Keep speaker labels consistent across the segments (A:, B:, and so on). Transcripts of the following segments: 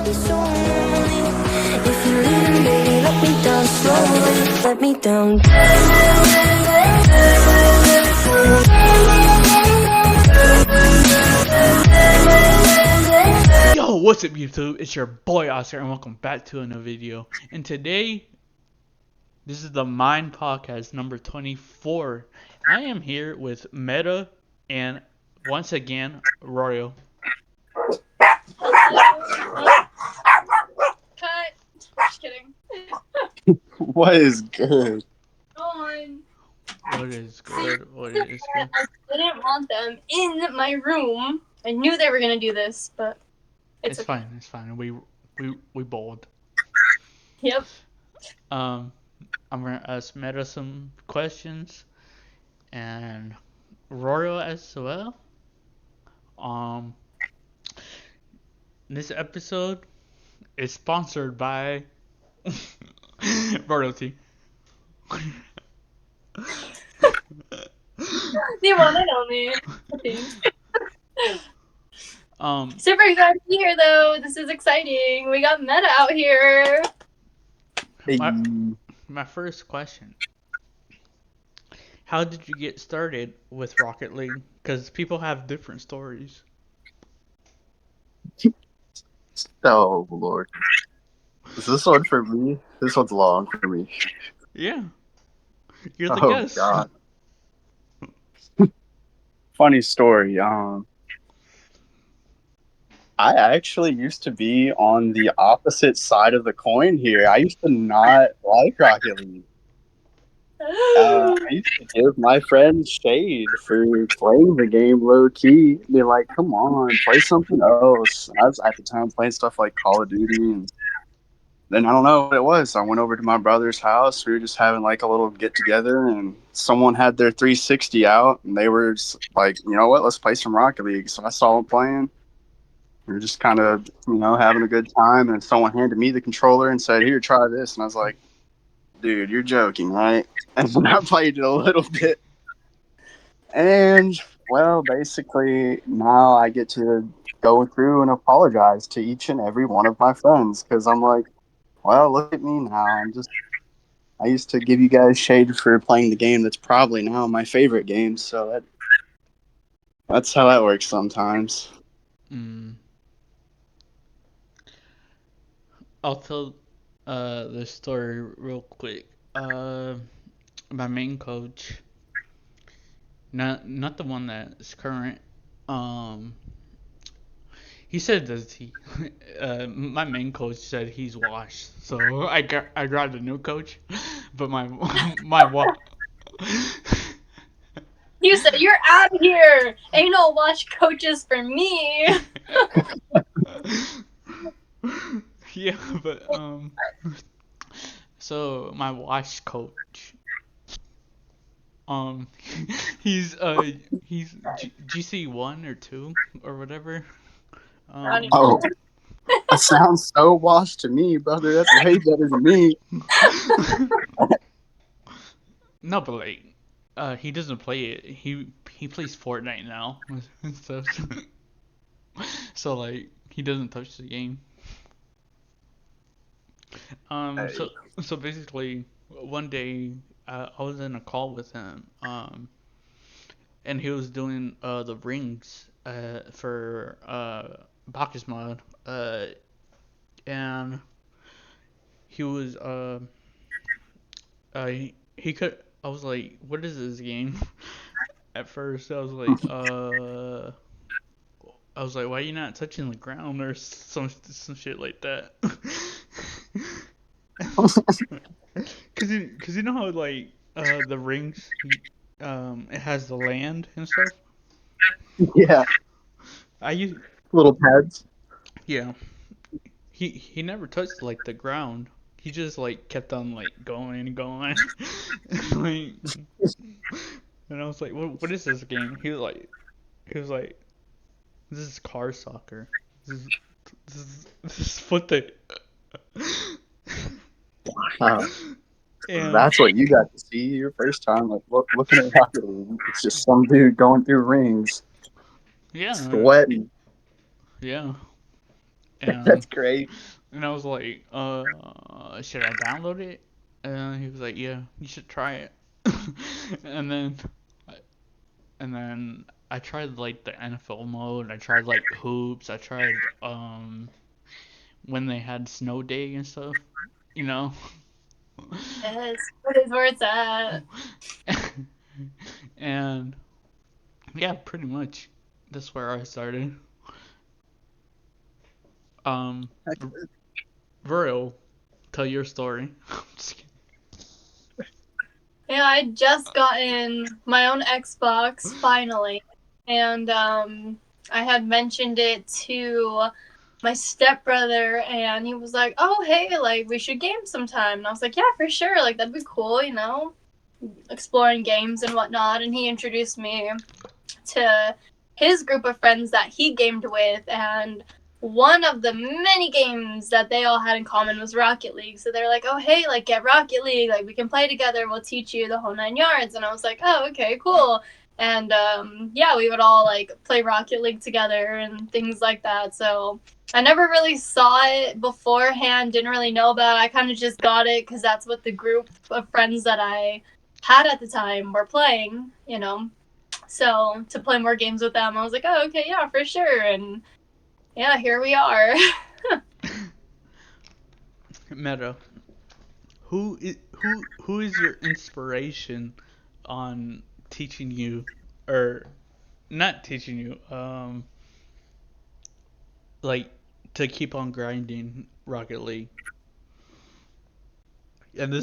A: be so lonely. If you're leaving, baby, let me down slowly. Let me down.
B: Yo, what's up YouTube? It's your boy Oscar and welcome back to another video. And today, this is the Mind Podcast number 24. I am here with Meta and once again, Royal.
C: Cut. Just kidding.
D: What is good?
C: Go on.
B: What is good? What is good?
C: I didn't want them in my room. I knew they were gonna do this, but
B: It's
C: okay.
B: fine. It's fine. We bold.
C: Yep.
B: I'm gonna ask Meta some questions and Royal as well. This episode is sponsored by Royalty.
C: You want to know me? I think.
B: Um,
C: Super excited to be here, though. This is exciting. We got Meta out here.
D: Hey,
B: my first question. How did you get started with Rocket League? Because people have different stories.
D: oh Lord, is this one for me? This one's long for me.
B: Yeah. You're the
D: Oh
B: guest.
D: God. Funny story. I actually used to be on the opposite side of the coin here. I used to not like Rocket League. I used to give my friends shade for playing the game low key. They're like, "Come on, play something else." I was at the time playing stuff like Call of Duty, and then I don't know what it was. I went over to my brother's house. We were just having like a little get together, and someone had their 360 out, and they were just like, "You know what? Let's play some Rocket League." So I saw them playing. We were just kind of, having a good time, and someone handed me the controller and said, "Here, try this," and I was like, "Dude, you're joking, right?" And then I played it a little bit. And, well, basically, now I get to go through and apologize to each and every one of my friends because I'm like, well, look at me now. I used to give you guys shade for playing the game that's probably now my favorite game, so that's how that works sometimes.
B: I'll tell the story real quick. My main coach, not the one that's current. He said that my main coach said he's washed, so I grabbed a new coach, but my
C: You said you're out of here. Ain't no watch coaches for me.
B: yeah, but so my wash coach, um, he's GC1 or 2 or whatever.
D: Oh, that sounds so washed to me, brother. That's way better than me.
B: No, but like, he doesn't play it. He plays Fortnite now and stuff. So like, he doesn't touch the game. So basically, one day I was in a call with him, and he was doing the rings for Bacchus mod, and he was he could. I was like, what is this game? At first, I was like, why are you not touching the ground or some shit like that? Cause you know how like the rings, it has the land and stuff.
D: Yeah,
B: I used
D: little pads.
B: Yeah. He never touched like the ground. He just like kept on like going and going. Like, and I was like, what is this game? He was like, this is car soccer. This is foot.
D: Wow.
B: And
D: That's what you got to see your first time, like looking at Rocket League. It's just some dude going through rings,
B: yeah,
D: sweating.
B: yeah.
D: That's
B: and
D: great.
B: I was like, should I download it? And he was like, yeah, you should try it. and then and then I tried like the NFL mode. I tried like hoops. I tried when they had snow day and stuff. You know.
C: Yes, that is where it's at.
B: And yeah, pretty much that's where I started. Um, Viril, tell your story. Just kidding.
C: Yeah, I just gotten my own Xbox finally, and I had mentioned it to my stepbrother, and he was like, "Oh, hey, like we should game sometime." And I was like, "Yeah, for sure. Like that'd be cool, you know, exploring games and whatnot." And he introduced me to his group of friends that he gamed with, and one of the many games that they all had in common was Rocket League. So they're like, "Oh, hey, like get Rocket League, like we can play together. We'll teach you the whole 9 yards." And I was like, "Oh, okay, cool." And yeah, we would all like play Rocket League together and things like that. So I never really saw it beforehand, didn't really know about it. I kind of just got it because that's what the group of friends that I had at the time were playing, you know. So to play more games with them, I was like, "Oh, okay, yeah, for sure." And yeah, here we are.
B: Meta, who is your inspiration on teaching you, or not teaching you, like to keep on grinding Rocket League? And
D: Ooh,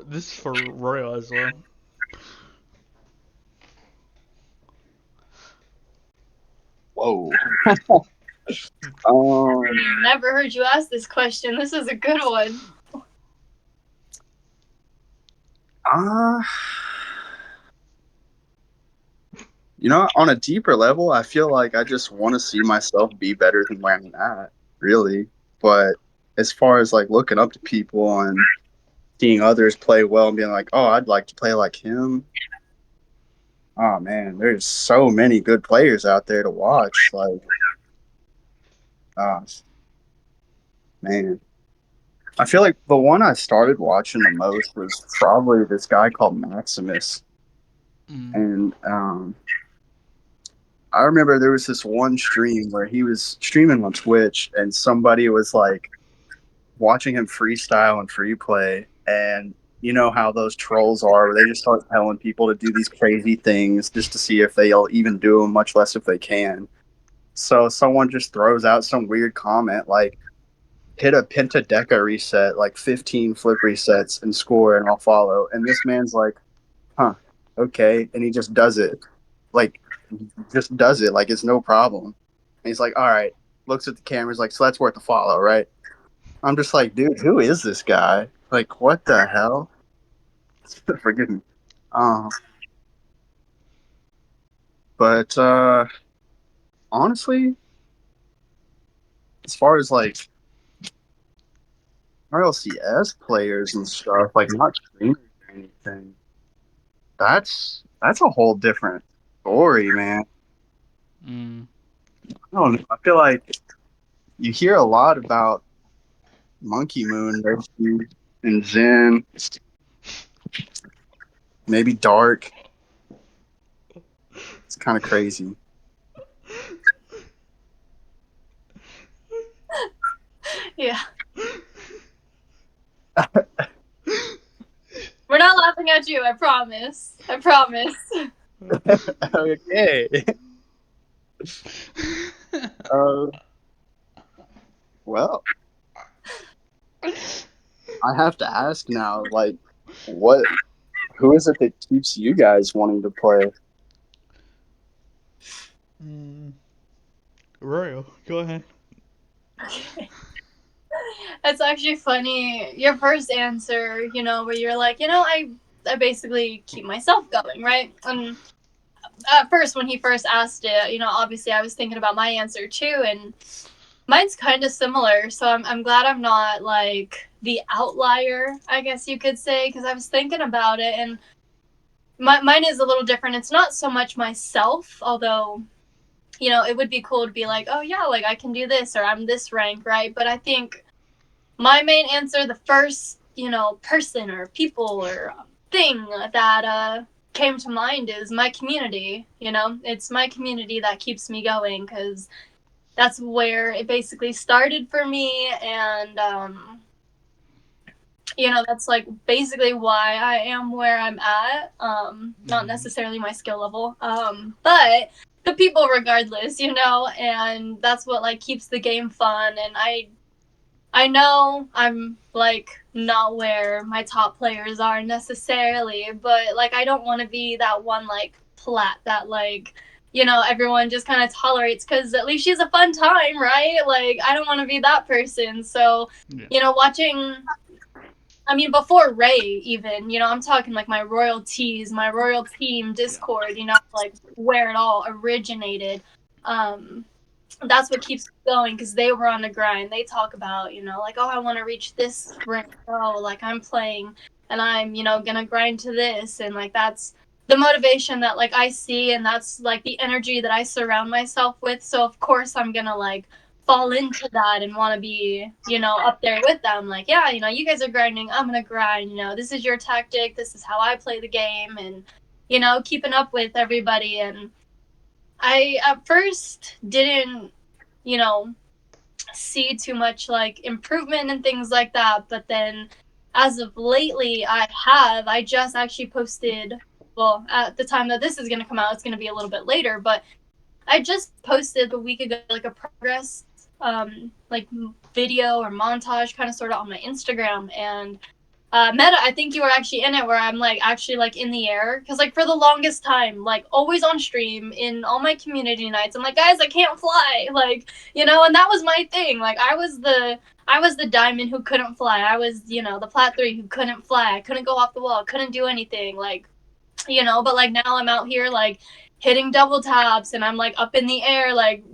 B: this is for Royal as well.
D: whoa. Um,
C: Never heard you ask this question. This is a good one.
D: uh, on a deeper level, I feel like I just want to see myself be better than where I'm at, really. But as far as like looking up to people and seeing others play well and being like, oh, I'd like to play like him. Oh man, there's so many good players out there to watch. Like, gosh, man. I feel like the one I started watching the most was probably this guy called Maximus.
B: Mm.
D: And I remember there was this one stream where he was streaming on Twitch and somebody was like watching him freestyle and free play. And you know how those trolls are, where they just start telling people to do these crazy things just to see if they'll even do them, much less if they can. So someone just throws out some weird comment like, hit a pentadeca reset, like 15 flip resets and score, and I'll follow. And this man's like, huh, okay. And he just does it. Like, just does it. Like, it's no problem. And he's like, all right. Looks at the cameras, like, so that's worth a follow, right? I'm just like, dude, who is this guy? Like, what the hell? Forgive me. Um, but honestly, as far as like RLCS players and stuff, like not streamers or anything, that's a whole different story, man.
B: Mm.
D: I don't know. I feel like you hear a lot about Monkey Moon maybe, and Zen, maybe Dark. It's kind of crazy.
C: Yeah. We're not laughing at you, I promise. I promise.
D: Okay. Uh, well, I have to ask now, like, who is it that keeps you guys wanting to play?
B: Mm. Royal, go ahead.
C: Okay. It's actually funny. Your first answer, you know, where you're like, I basically keep myself going, right? And at first, when he first asked it, obviously I was thinking about my answer too, and mine's kind of similar. So I'm glad I'm not like the outlier, I guess you could say, because I was thinking about it, and mine is a little different. It's not so much myself, although it would be cool to be like, oh yeah, like I can do this, or I'm this rank, right? But I think my main answer, the first, person or people or thing that came to mind is my community. It's my community that keeps me going because that's where it basically started for me, and that's like basically why I am where I'm at. Not necessarily my skill level, but the people regardless, and that's what like keeps the game fun. And I know I'm like not where my top players are necessarily, but like I don't want to be that one like plat that like everyone just kind of tolerates because at least she's a fun time, right? Like I don't want to be that person. So
B: Yeah.
C: watching. I mean, before Ray, even, I'm talking like my royalties, my royal team Discord, like where it all originated. Um, that's what keeps going because they were on the grind. They talk about, like, oh, I want to reach this rank. Oh, like I'm playing and I'm, gonna grind to this. And like that's the motivation that like I see, and that's like the energy that I surround myself with. So of course I'm gonna like fall into that and want to be, up there with them. Like, yeah, you guys are grinding. I'm gonna grind. This is your tactic. This is how I play the game, and keeping up with everybody. And I at first didn't, you know, see too much like improvement and things like that. But then as of lately, I just actually posted, well, at the time that this is going to come out, it's going to be a little bit later, but I just posted a week ago like a progress like video or montage kind of sort of on my Instagram. And Meta, I think you were actually in it, where I'm like actually like in the air, because like for the longest time, like always on stream in all my community nights, I'm like, guys, I can't fly, like, and that was my thing. Like I was the diamond who couldn't fly. I was the plat 3 who couldn't fly. I couldn't go off the wall. Couldn't do anything. Like but like now I'm out here like hitting double taps, and I'm like up in the air like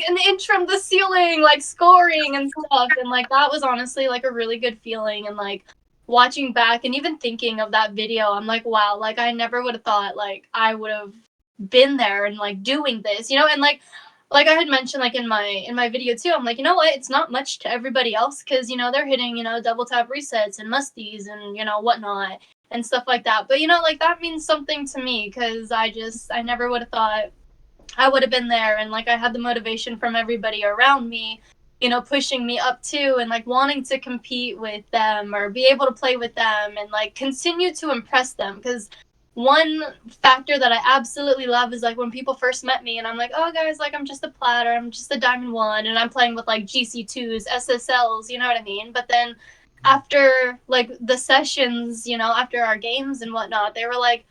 C: an inch from the ceiling, like scoring and stuff. And like that was honestly like a really good feeling. And like watching back and even thinking of that video, I'm like, wow, like I never would have thought like I would have been there and like doing this, and like I had mentioned like in my video too, I'm like, you know what, it's not much to everybody else because they're hitting double tap resets and musties and whatnot and stuff like that. But like that means something to me because I never would have thought I would have been there. And like I had the motivation from everybody around me, pushing me up too, and like wanting to compete with them or be able to play with them and like continue to impress them. Because one factor that I absolutely love is like when people first met me and I'm like, oh guys, like I'm just a platter, I'm just a diamond 1, and I'm playing with like GC2s, SSLs, you know what I mean? But then after like the sessions, after our games and whatnot, they were like,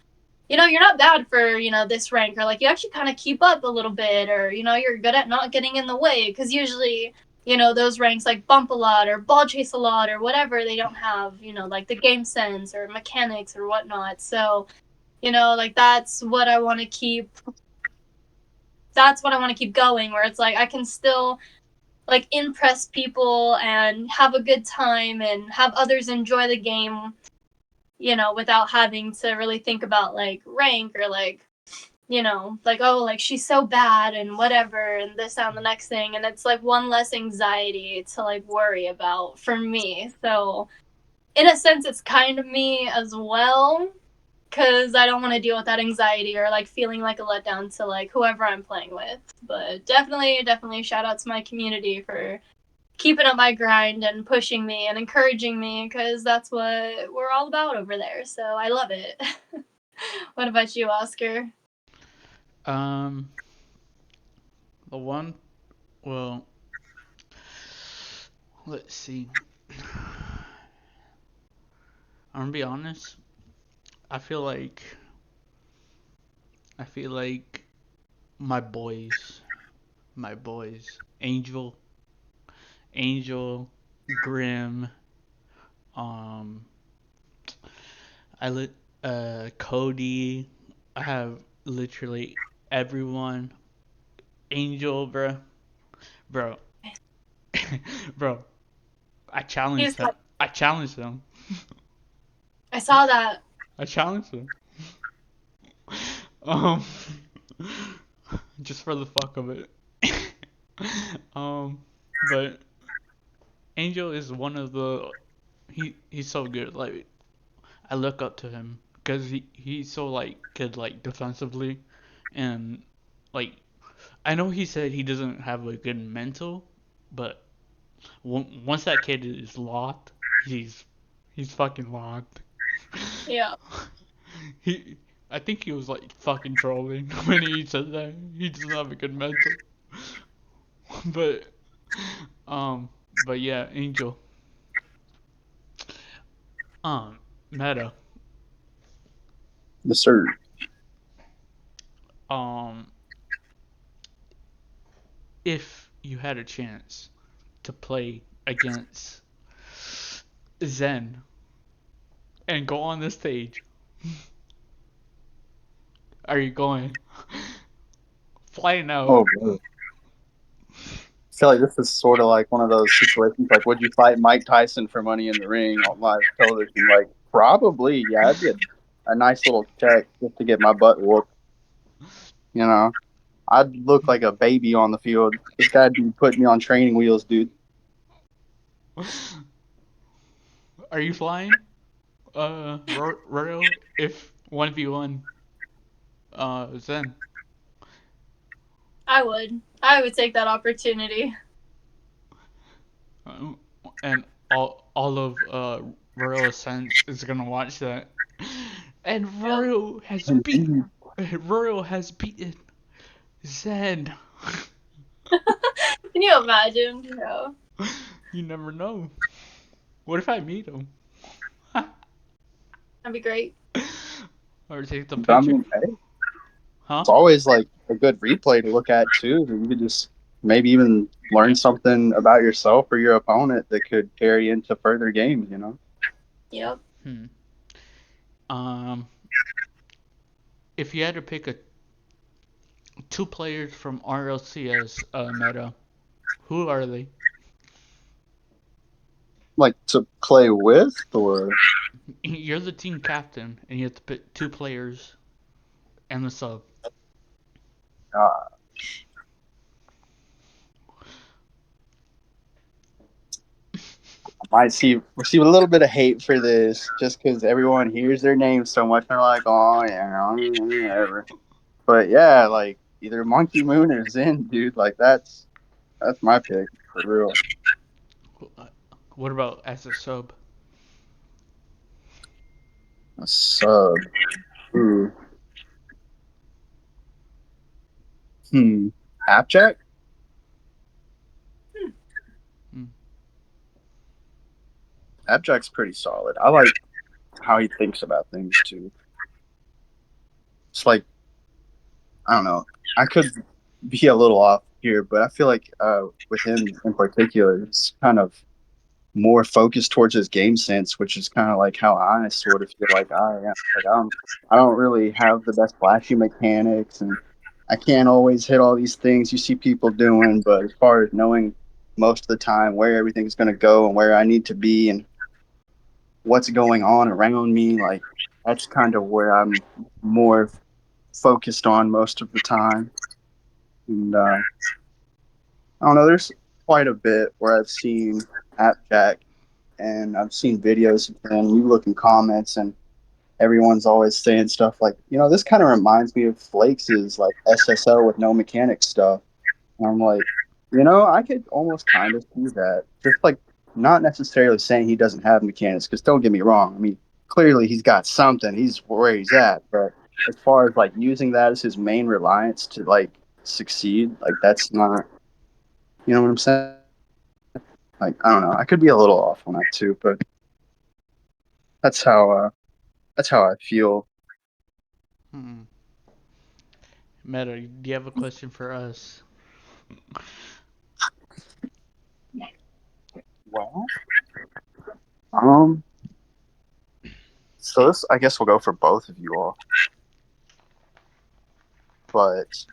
C: you're not bad for, this rank, or like you actually kind of keep up a little bit, or, you're good at not getting in the way. Because usually, those ranks like bump a lot or ball chase a lot or whatever, they don't have, like the game sense or mechanics or whatnot. So, like that's what I want to keep. That's what I want to keep going, where it's like I can still like impress people and have a good time and have others enjoy the game, without having to really think about like rank or like, like, oh, like she's so bad and whatever and this and the next thing. And it's like one less anxiety to like worry about for me. So in a sense, it's kind of me as well, because I don't want to deal with that anxiety or like feeling like a letdown to like whoever I'm playing with. But definitely shout out to my community for keeping up my grind and pushing me and encouraging me, because that's what we're all about over there. So I love it. What about you, Oscar?
B: Um, the one, well, let's see. I'm gonna be honest. I feel like, I feel like my boys, Angel, Grim, um, Cody. I have literally everyone. Angel, bro, bro. I challenged them. I challenged them.
C: I saw that.
B: I challenged them. Um, just for the fuck of it. But Angel is one of the he's so good. Like I look up to him because he's so like good like defensively, and like I know he said he doesn't have a good mental, but once that kid is locked, he's fucking locked.
C: Yeah.
B: He I think he was like fucking trolling when he said that he doesn't have a good mental. But um but yeah, Angel. Meta.
D: Yes, sir.
B: Um if you had a chance to play against Zen and go on the stage, are you going? Flying out.
D: Oh, bro. I feel like this is sort of like one of those situations. Like, would you fight Mike Tyson for Money in the Ring on live television? Like, probably. Yeah, it'd be a nice little check just to get my butt whooped. You know, I'd look like a baby on the field. This guy'd be putting me on training wheels, dude.
B: Are you flying? Royal, if 1v1 Zen.
C: I would take that opportunity.
B: Uh, and all of Royal Ascent is gonna watch that. And
C: Yep.
D: Indeed.
B: Royal has beaten Zen.
C: Can you imagine? Yeah.
B: You never know. What if I meet him?
C: That'd be great.
B: Or take the
D: I
B: picture?
D: mean, hey,
B: Huh?
D: it's always like a good replay to look at too. You could just maybe even learn something about yourself or your opponent that could carry into further games. You know.
C: Yep.
B: Hmm. Um, if you had to pick two players from RLCS meta, who are they?
D: Like to play with, or
B: You're the team captain, and you have to pick two players and the sub.
D: uh, might see receive a little bit of hate for this just because everyone hears their name so much and they're like, oh yeah, whatever. But yeah, like either Monkey Moon or Zen, dude. Like that's my pick for real.
B: What about as a sub?
D: A sub. Ooh. Appjack?
B: Hmm.
D: Appjack's pretty solid. I like how he thinks about things too. It's like I don't know. I could be a little off here, but I feel like with him in particular, it's kind of more focused towards his game sense, which is kind of like how I sort of feel like I am. Like I don't really have the best flashy mechanics, and I can't always hit all these things you see people doing. But as far as knowing most of the time where everything's going to go and where I need to be and what's going on around me, like that's kind of where I'm more focused on most of the time. And I don't know, there's quite a bit where I've seen Appjack and I've seen videos and you look in comments and everyone's always saying stuff like, this kind of reminds me of Flakes' like SSO with no mechanic stuff. And I'm like, I could almost kind of see that. Just like not necessarily saying he doesn't have mechanics, because don't get me wrong. I mean, clearly he's got something. He's where he's at. But as far as like using that as his main reliance to like succeed, like that's not, you know what I'm saying? Like I don't know. I could be a little off on that too, but that's how I feel.
B: Hmm. Meta, do you have a question for us?
D: Well, um, so this I guess will go for both of you all. But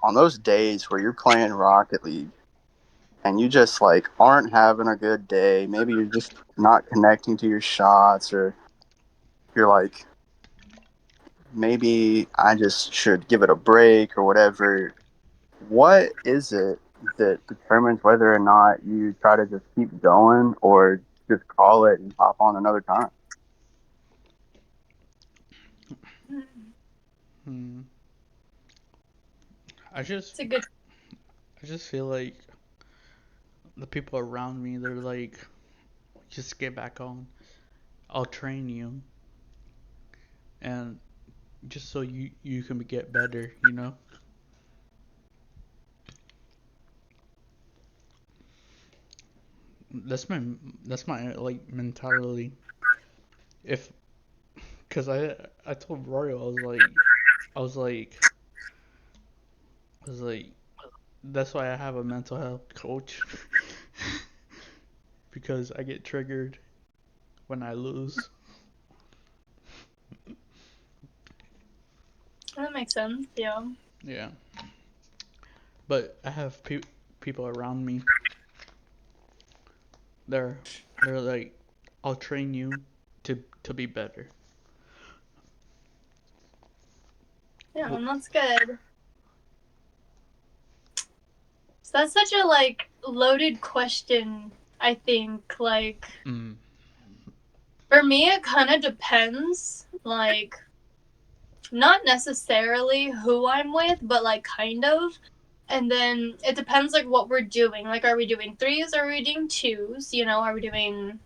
D: on those days where you're playing Rocket League and you just like aren't having a good day, maybe you're just not connecting to your shots, or you're like maybe I just should give it a break or whatever. What is it that determines whether or not you try to just keep going or just call it and hop on another time?
B: Hmm. I just
C: It's a good.
B: I just feel like the people around me, they're like, just get back on. I'll train you, and just so you can get better, you know. That's my that's my like mentality. If Cause I told Royal I was like I was like that's why I have a mental health coach because I get triggered when I lose.
C: That makes sense. Yeah.
B: Yeah, but I have people around me. They're they're like, I'll train you to be better.
C: Yeah,
B: Wh-
C: and that's good. So that's such a like loaded question. I think like
B: Mm,
C: for me it kind of depends. Like not necessarily who I'm with, but like kind of. And then it depends like what we're doing. Like are we doing threes or are we doing twos? You know, are we doing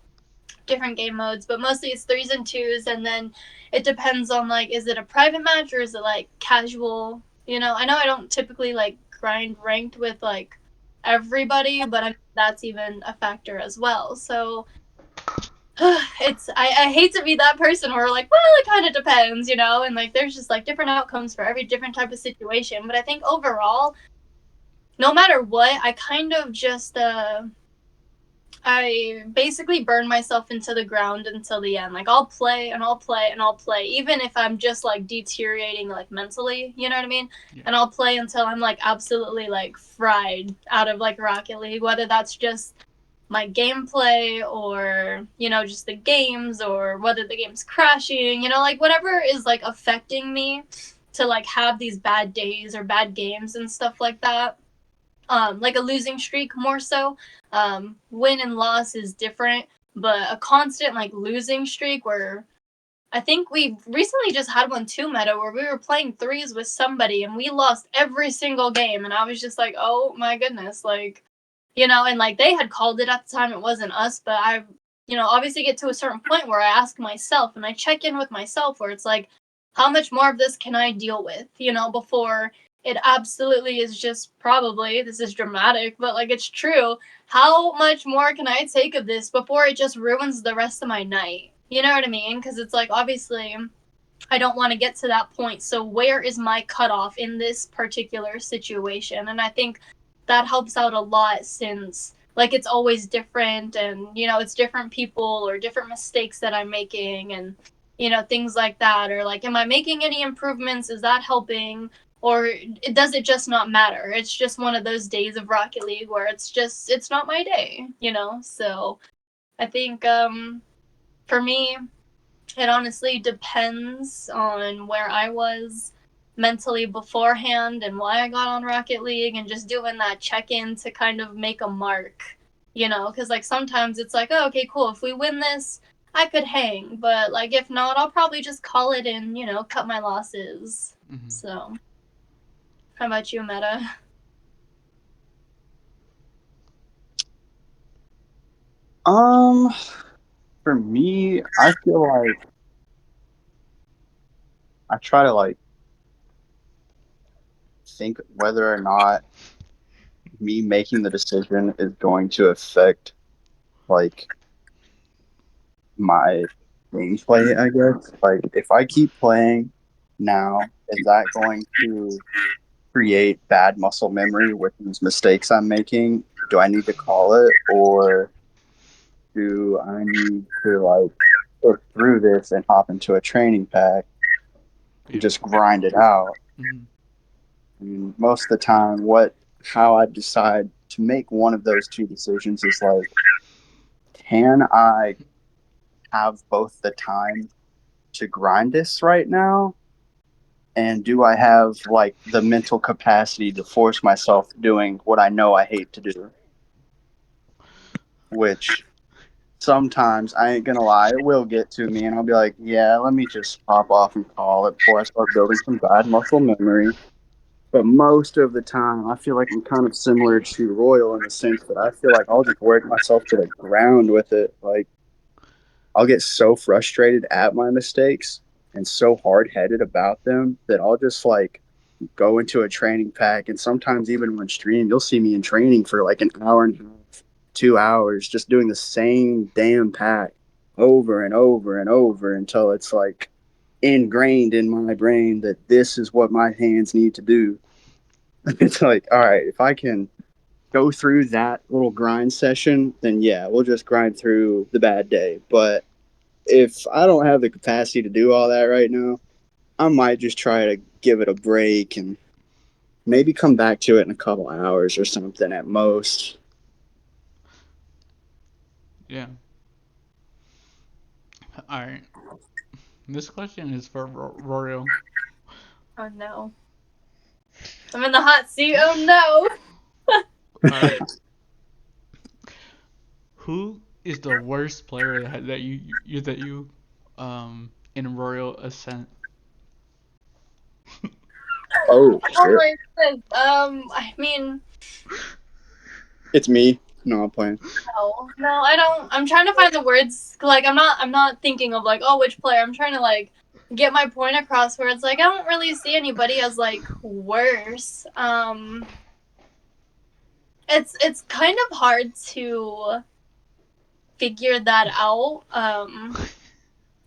C: different game modes? But mostly it's threes and twos, and then it depends on like is it a private match or is it like casual? You know, I know I don't typically like grind ranked with like everybody, but that's even a factor as well. So I hate to be that person where like, well, it kind of depends, you know, and like there's just like different outcomes for every different type of situation. But I think overall, no matter what, I kind of just I basically burn myself into the ground until the end. Like I'll play and I'll play and I'll play, even if I'm just like deteriorating like mentally, you know what I mean?
B: yeah.
C: And I'll play until I'm like absolutely like fried out of like Rocket League, whether that's just my gameplay or, you know, just the games or whether the game's crashing, you know, like whatever is like affecting me to like have these bad days or bad games and stuff like that. Like a losing streak more so. Win and loss is different, but a constant like losing streak where I think we recently just had one too, Meta, where we were playing threes with somebody and we lost every single game, and I was just like, oh my goodness, like, you know, and like they had called it at the time, it wasn't us, but I, you know, obviously get to a certain point where I ask myself and I check in with myself where it's like, how much more of this can I deal with, you know, before it absolutely is just probably, this is dramatic, but like it's true. How much more can I take of this before it just ruins the rest of my night? You know what I mean? Because it's like, obviously, I don't want to get to that point. So, where is my cutoff in this particular situation? And I think that helps out a lot since, like, it's always different and, you know, it's different people or different mistakes that I'm making and, you know, things like that. Or, like, am I making any improvements? Is that helping? Or does it just not matter? It's just one of those days of Rocket League where it's not my day, you know? So, I think, for me, it honestly depends on where I was mentally beforehand and why I got on Rocket League and just doing that check in to kind of make a mark, you know? Because, like, sometimes it's like, oh, okay, cool. If we win this, I could hang. But, like, if not, I'll probably just call it and, you know, cut my losses.
B: Hmm.
C: So, how about you, Meta?
D: Um, for me, I feel like I try to like think whether or not me making the decision is going to affect like my gameplay, I guess. Like if I keep playing now, is that going to create bad muscle memory with these mistakes I'm making? Do I need to call it or do I need to like work through this and hop into a training pack and
B: Yeah.
D: just grind it out?
B: Hmm.
D: And most of the time, how I decide to make one of those two decisions is like, can I have both the time to grind this right now, And do I have like the mental capacity to force myself doing what I know I hate to do? Which sometimes, I ain't gonna lie, it will get to me, and I'll be like, yeah, let me just pop off and call it before I start building some bad muscle memory. But most of the time, I feel like I'm kind of similar to Royal in the sense that I feel like I'll just work myself to the ground with it. Like, I'll get so frustrated at my mistakes and so hard headed about them that I'll just like go into a training pack. And sometimes, even when stream, you'll see me in training for like an hour and a half, 2 hours, just doing the same damn pack over and over and over until it's like ingrained in my brain that this is what my hands need to do. It's like, all right, if I can go through that little grind session, then yeah, we'll just grind through the bad day. But if I don't have the capacity to do all that right now, I might just try to give it a break and maybe come back to it in a couple hours or something at most.
B: Yeah. All right. This question is for Royal.
C: Oh no. I'm in the hot seat. Oh no.
B: All right. Who is the worst player that you in Royal Ascent?
D: Oh,
C: Oh
D: shit.
C: my goodness. I mean,
D: It's me. No, I'm playing.
C: no, I don't. I'm trying to find the words. Like, I'm not thinking of like, oh, which player. I'm trying to like get my point across where it's like I don't really see anybody as like worse. It's kind of hard to figure that out.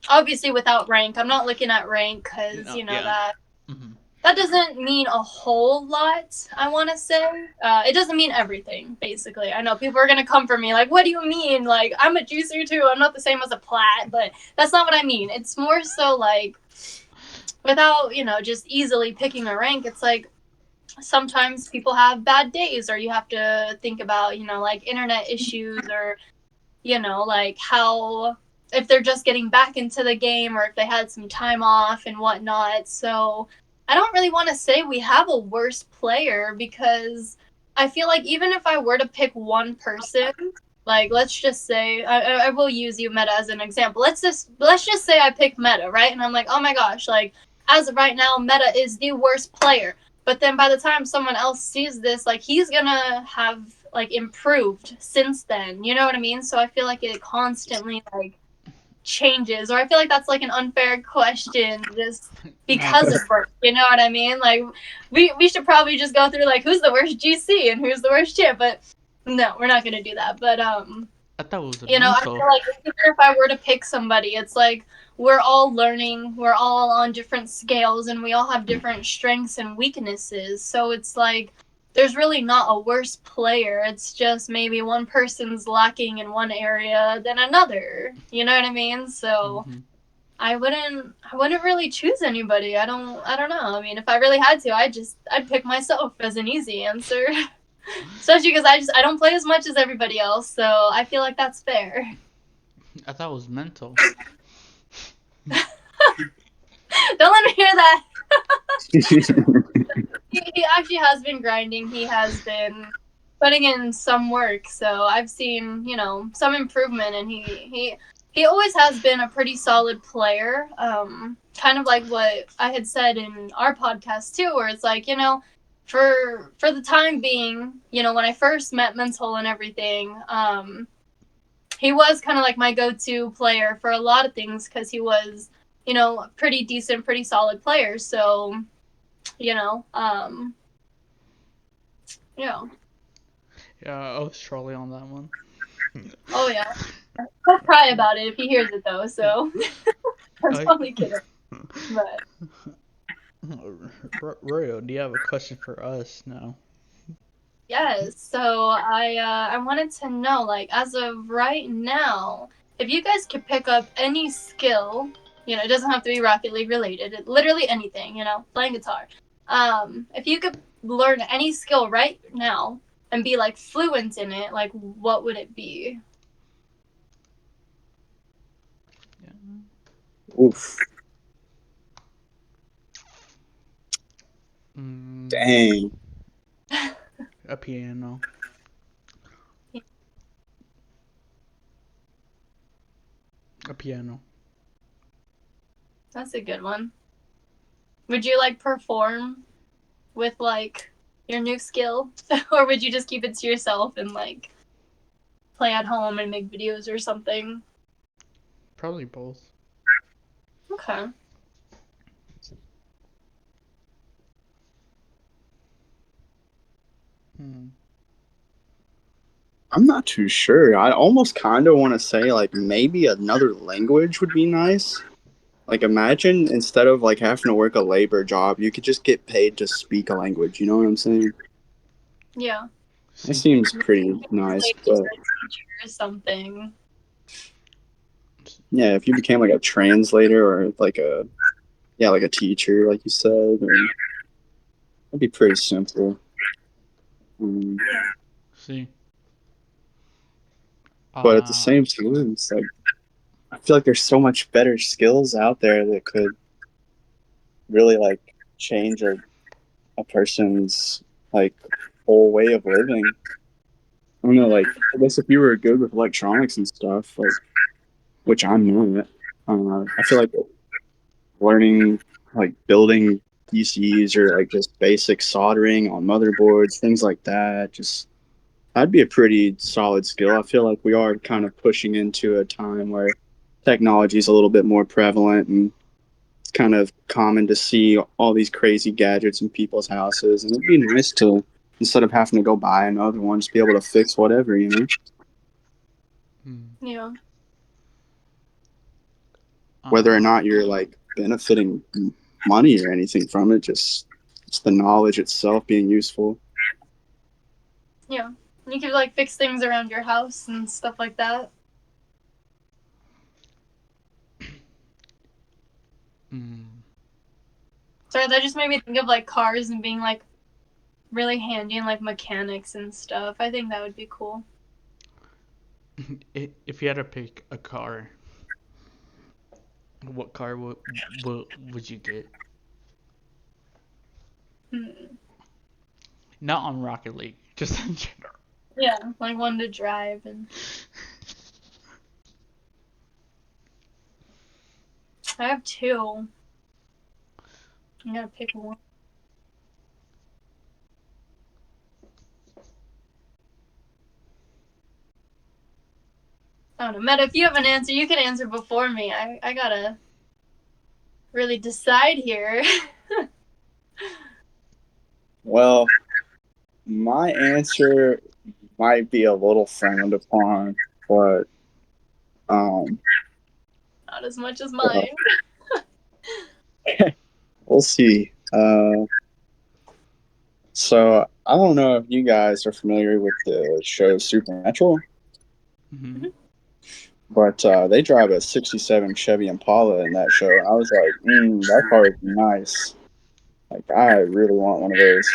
C: Obviously without rank. I'm not looking at rank because you know
B: Yeah.
C: that
B: Mm-hmm.
C: that doesn't mean a whole lot. I want to say it doesn't mean everything. Basically, I know people are gonna come for me like, "What do you mean? Like, I'm a juicer too. I'm not the same as a plat." But that's not what I mean. It's more so like without just easily picking a rank. It's like sometimes people have bad days, or you have to think about like internet issues, or like how if they're just getting back into the game or if they had some time off and whatnot. So I don't really want to say we have a worse player because I feel like even if I were to pick one person, like let's just say I will use you Meta as an example. Let's just say I pick Meta, right? And I'm like, oh my gosh, like as of right now, Meta is the worst player. But then by the time someone else sees this, like he's gonna have like improved since then. You know what I mean? So I feel like it constantly like changes, or I feel like that's like an unfair question just because of work. You know what I mean? Like we should probably just go through like who's the worst GC and who's the worst chip, but no, we're not gonna do that. But
B: I thought it was a
C: I
B: mental.
C: feel like even if I were to pick somebody, it's like we're all learning, we're all on different scales, and we all have different strengths and weaknesses. So it's like there's really not a worse player. It's just maybe one person's lacking in one area than another. You know what I mean? So
B: Mm-hmm.
C: I wouldn't really choose anybody. I don't know. I mean, if I really had to, I'd pick myself as an easy answer. Especially because I don't play as much as everybody else, so I feel like that's fair.
B: I thought it was mental.
C: Don't let me hear that. He actually has been grinding. He has been putting in some work, so I've seen some improvement, and he always has been a pretty solid player. Kind of like what I had said in our podcast too, where it's like for the time being, when I first met Mental and everything, he was kind of like my go-to player for a lot of things because he was a pretty decent, pretty solid player. So you know, um, yeah.
B: Yeah, I was trolling on that one.
C: Oh yeah. He'll cry about it if he hears it though. So I'm
B: I,
C: totally kidding. But
B: Royo, do you have a question for us now?
C: yes, so I wanted to know, like, as of right now, if you guys could pick up any skill, it doesn't have to be Rocket League related, literally anything, playing guitar. If you could learn any skill right now and be like fluent in it, like what would it be?
B: Yeah.
D: Oof. Dang.
B: A piano. A piano.
C: That's a good one. Would you like perform with like your new skill, or would you just keep it to yourself and like play at home and make videos or something?
B: Probably both.
C: Okay.
B: Hmm.
D: I'm not too sure. I almost kind of want to say like maybe another language would be nice. Like imagine instead of like having to work a labor job, you could just get paid to speak a language. You know what I'm saying?
C: Yeah.
D: That
B: See.
D: seems pretty nice.
C: Like just
D: But
C: a teacher or something.
D: yeah, if you became like a translator or like a like a teacher, like you said, then that'd be pretty simple. Mm.
B: See.
D: But at the same time, it's like I feel like there's so much better skills out there that could really like change a person's like whole way of living. I don't know, like I guess if you were good with electronics and stuff, like which I'm not, I feel like learning like building PCs or like just basic soldering on motherboards, things like that, just that'd be a pretty solid skill. I feel like we are kind of pushing into a time where technology is a little bit more prevalent and it's kind of common to see all these crazy gadgets in people's houses, and it'd be nice to instead of having to go buy another one, just be able to fix whatever, you know.
B: Hmm.
C: Yeah.
D: Whether or not you're like benefiting money or anything from it, just the knowledge itself being useful.
C: Yeah. You could like fix things around your house and stuff like that.
B: Hmm.
C: Sorry, that just made me think of like cars and being like really handy and like mechanics and stuff. I think that would be cool.
B: If you had to pick a car, what car would you get?
C: Hmm.
B: Not on Rocket League, just in general.
C: Yeah, like one to drive and I have two. I'm gonna pick one. I don't know. Meta, if you have an answer, you can answer before me. I gotta really decide here.
D: Well, my answer might be a little frowned upon, but um,
C: Not as much as mine.
D: we'll see. So I don't know if you guys are familiar with the show Supernatural,
B: Hmm.
D: but they drive a '67 Chevy Impala in that show. I was like, that car is nice. Like, I really want one of those.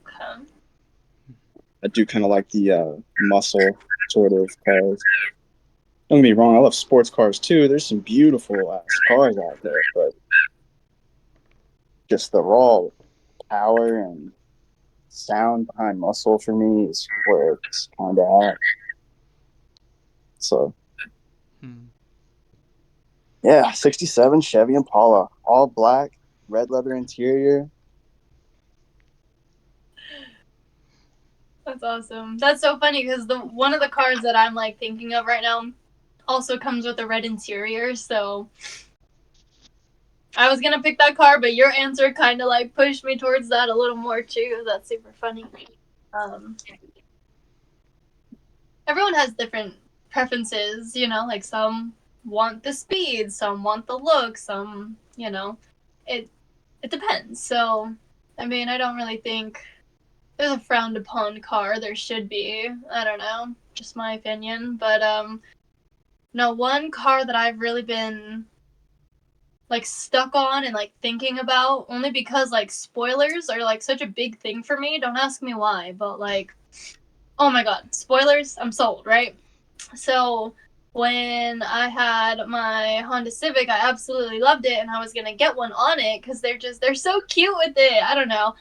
C: Okay.
D: I do kind of like the muscle sort of cars. Don't get me wrong, I love sports cars too. There's some beautiful ass cars out there, but just the raw power and sound behind muscle for me is where it's kind of at. So
B: Hmm.
D: yeah, '67 Chevy Impala, all black, red leather interior.
C: That's awesome. That's so funny because the one of the cars that I'm like thinking of right now also comes with a red interior, so I was gonna pick that car, but your answer kind of like pushed me towards that a little more too. That's super funny. Um, Everyone has different preferences, you know, like some want the speed, some want the look, some, you know, it it depends. So, I mean, I don't really think there's a frowned upon car. There should be. I don't know, just my opinion. But no, one car that I've really been like stuck on and like thinking about only because like spoilers are like such a big thing for me. Don't ask me why, but like oh my god, spoilers, I'm sold, right? So when I had my Honda Civic, I absolutely loved it, and I was gonna get one on it because they're so cute with it. I don't know.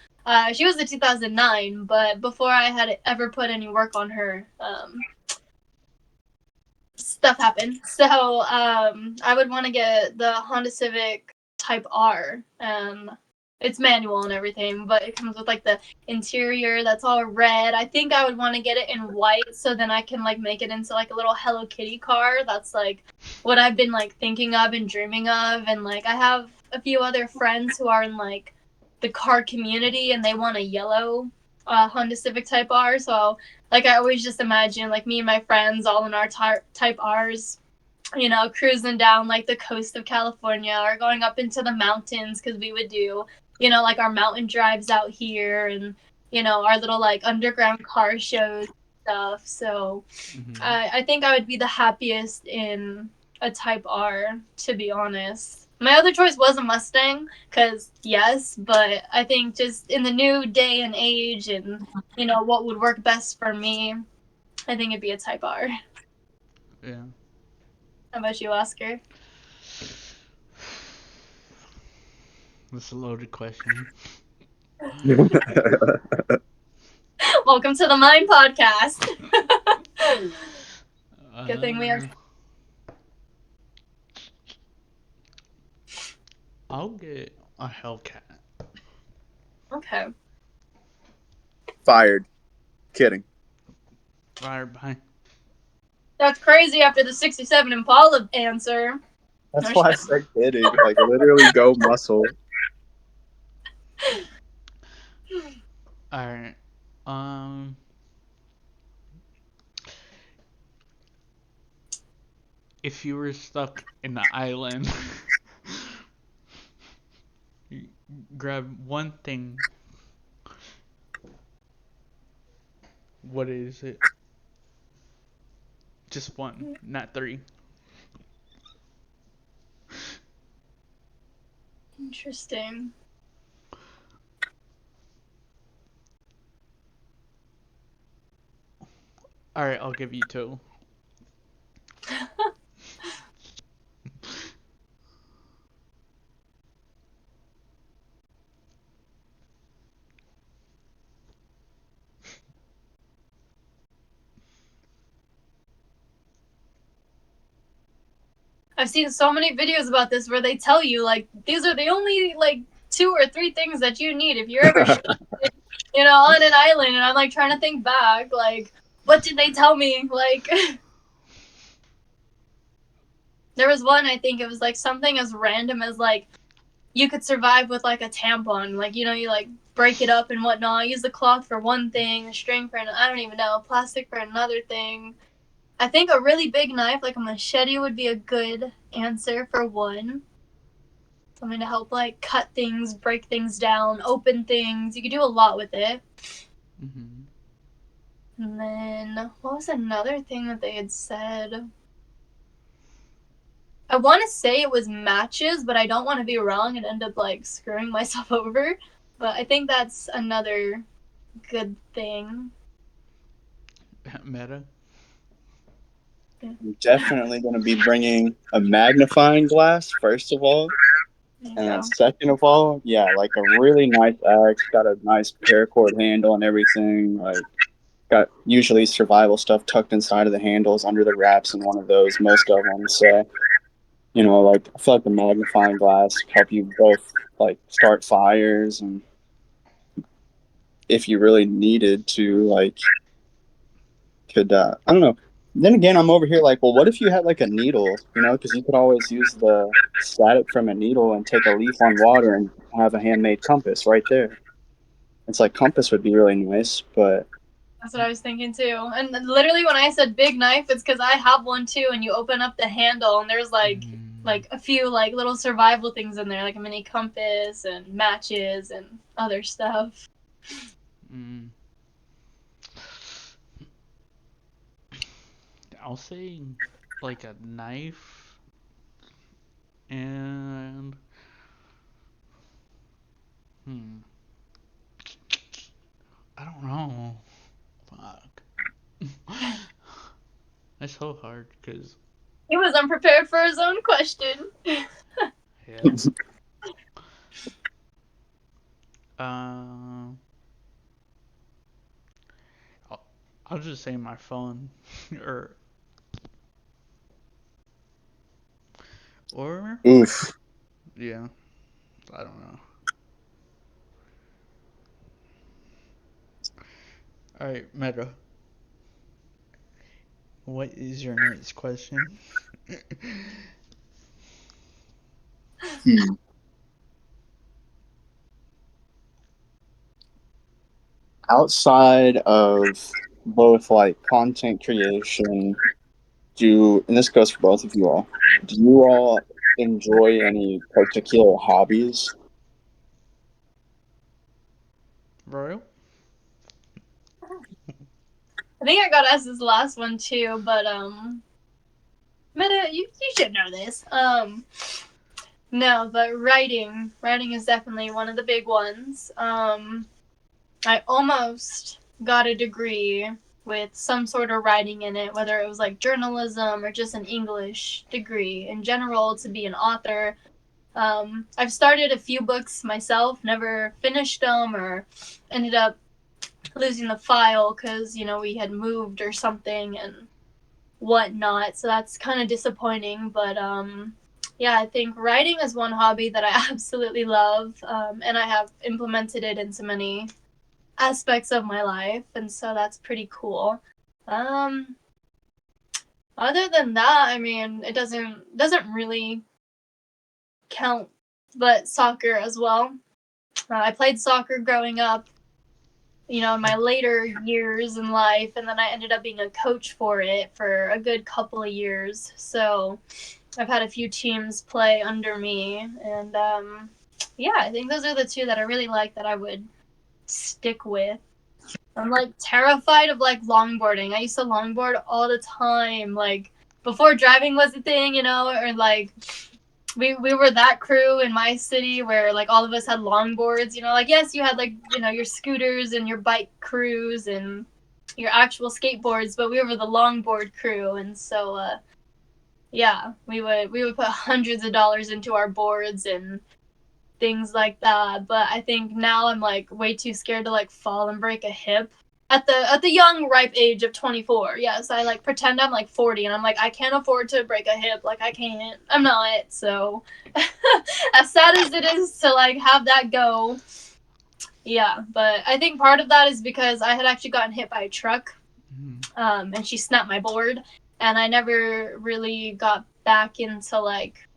C: She was a 2009, but before I had ever put any work on her, stuff happened. So I would want to get the Honda Civic Type R. It's manual and everything, but it comes with like the interior that's all red. I think I would want to get it in white so then I can like make it into like a little Hello Kitty car. That's like what I've been like thinking of and dreaming of. And like I have a few other friends who are in like the car community and they want a yellow Honda Civic Type R. So like I always just imagine like me and my friends all in our Type R's, you know, cruising down like the coast of California or going up into the mountains because we would do, you know, like our mountain drives out here and, you know, our little like underground car shows and stuff. So
B: Mhm.
C: I think I would be the happiest in a Type R, to be honest. My other choice was a Mustang, because yes, but I think just in the new day and age and, you know, what would work best for me, I think it'd be a Type R.
B: Yeah.
C: How about you, Oscar?
B: That's a loaded question.
C: Welcome to the Mind Podcast. Good thing we have.
B: I'll get a Hellcat.
C: Okay.
D: Fired. Kidding.
B: Right behind.
C: That's crazy after the 67 Impala answer.
D: That's why I said kidding. Like literally go muscle.
B: Alright. Um. If you were stuck in the island, you grab one thing. What is it? Just one, not three.
C: Interesting.
B: Alright, I'll give you two.
C: I've seen so many videos about this where they tell you like these are the only like 2 or 3 things that you need if you're ever you know on an island, and I'm like trying to think back like what did they tell me like there was one, I think it was like something as random as like you could survive with like a tampon, like you know you like break it up and whatnot, use the cloth for one thing, the string for I don't even know, plastic for another thing. I think a really big knife like a machete would be a good answer for one. Something to help like cut things, break things down, open things. You could do a lot with it.
B: Mm-hmm.
C: And then what was another thing that they had said? I want to say it was matches, but I don't want to be wrong and end up like screwing myself over. But I think that's another good thing.
B: Meta.
D: I'm definitely going to be bringing a magnifying glass, first of all. And
C: Yeah.
D: then second of all, yeah, like a really nice axe, got a nice paracord handle and everything. Like, got usually survival stuff tucked inside of the handles under the wraps in one of those, most of them. So, you know, like, I feel like the magnifying glass help you both, like, start fires and if you really needed to, like, could, I don't know. Then again, I'm over here like, well, what if you had like a needle, you know, because you could always use the static from a needle and take a leaf on water and have a handmade compass right there. It's like compass would be really nice, but
C: That's what I was thinking too. And literally when I said big knife, it's because I have one too, and you open up the handle and there's like a few like little survival things in there, like a mini compass and matches and other stuff.
B: Mm. I'll say like a knife and hmm. I don't know. Fuck. That's so hard because
C: He was unprepared for his own question.
B: Yeah. Um, I'll, I'll just say my phone, or or
D: Oof.
B: yeah, I don't know. All right, Meta. What is your next question?
D: Hmm. Outside of both like content creation, and this goes for both of you all, do you all enjoy any particular hobbies?
B: Royal?
C: I think I got asked this last one too, but Meta, you should know this. No, but writing is definitely one of the big ones. I almost got a degree with some sort of writing in it, whether it was like journalism or just an English degree in general to be an author. I've started a few books myself, never finished them or ended up losing the file because we had moved or something and whatnot. So that's kind of disappointing. But yeah, I think writing is one hobby that I absolutely love, and I have implemented it into many aspects of my life, and so that's pretty cool. Um, Other than that, I mean, it doesn't really count, but soccer as well. I played soccer growing up, in my later years in life, and then I ended up being a coach for it for a good couple of years. So I've had a few teams play under me, and yeah, I think those are the two that I really like that I would stick with. I'm like terrified of like longboarding. I used to longboard all the time, like before driving was a thing, or like we were that crew in my city where like all of us had longboards, like yes, you had like, your scooters and your bike crews and your actual skateboards, but we were the longboard crew, and so yeah, we would put hundreds of dollars into our boards and things like that. But I think now I'm like way too scared to like fall and break a hip at the young ripe age of 24. Yes, I like pretend I'm like 40 and I'm like I can't afford to break a hip. Like I can't. I'm not. So as sad as it is to like have that go, yeah, but I think part of that is because I had actually gotten hit by a truck,
B: Mhm.
C: and she snapped my board, and I never really got back into like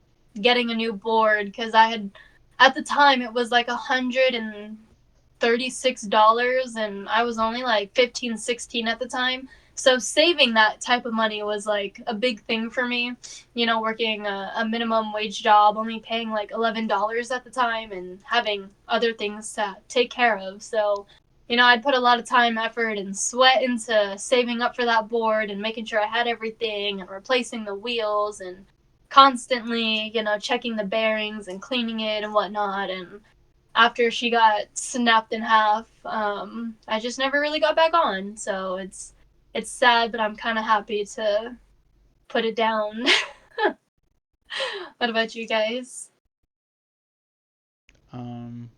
C: getting a new board because I had at the time it was like $136 and I was only like 15, 16 at the time. So saving that type of money was like a big thing for me. Working a minimum wage job, only paying like $11 at the time and having other things to take care of. So, I'd put a lot of time, effort, and sweat into saving up for that board and making sure I had everything and replacing the wheels and constantly, checking the bearings and cleaning it and whatnot. And after she got snapped in half, I just never really got back on. So it's sad, but I'm kind of happy to put it down. What about you guys?
B: Um,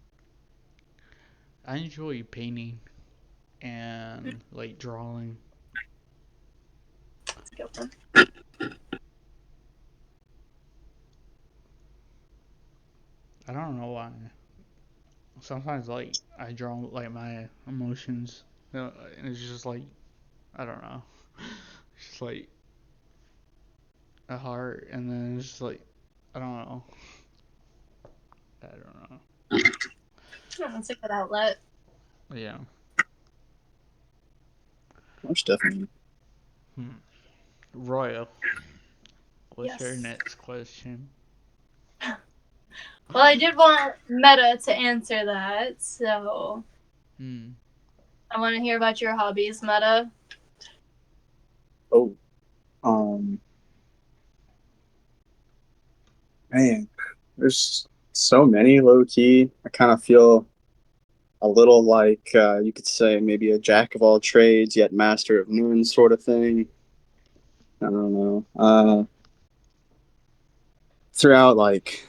B: I enjoy painting and like drawing.
C: That's a good one.
B: I don't know why. Sometimes like I draw like my emotions, and it's just like I don't know. It's just like a heart, and then it's just like I don't know. I don't know.
C: Oh, that's a good outlet.
B: Yeah.
D: Most definitely.
B: Hmm. Royal, what's your
C: Yes.
B: next question?
C: Well, I did want Meta to answer that, so
B: Hmm.
C: I want to hear about your hobbies, Meta.
D: Oh, um, man, there's so many low key. I kind of feel a little like you could say maybe a jack of all trades yet master of none sort of thing. I don't know. throughout like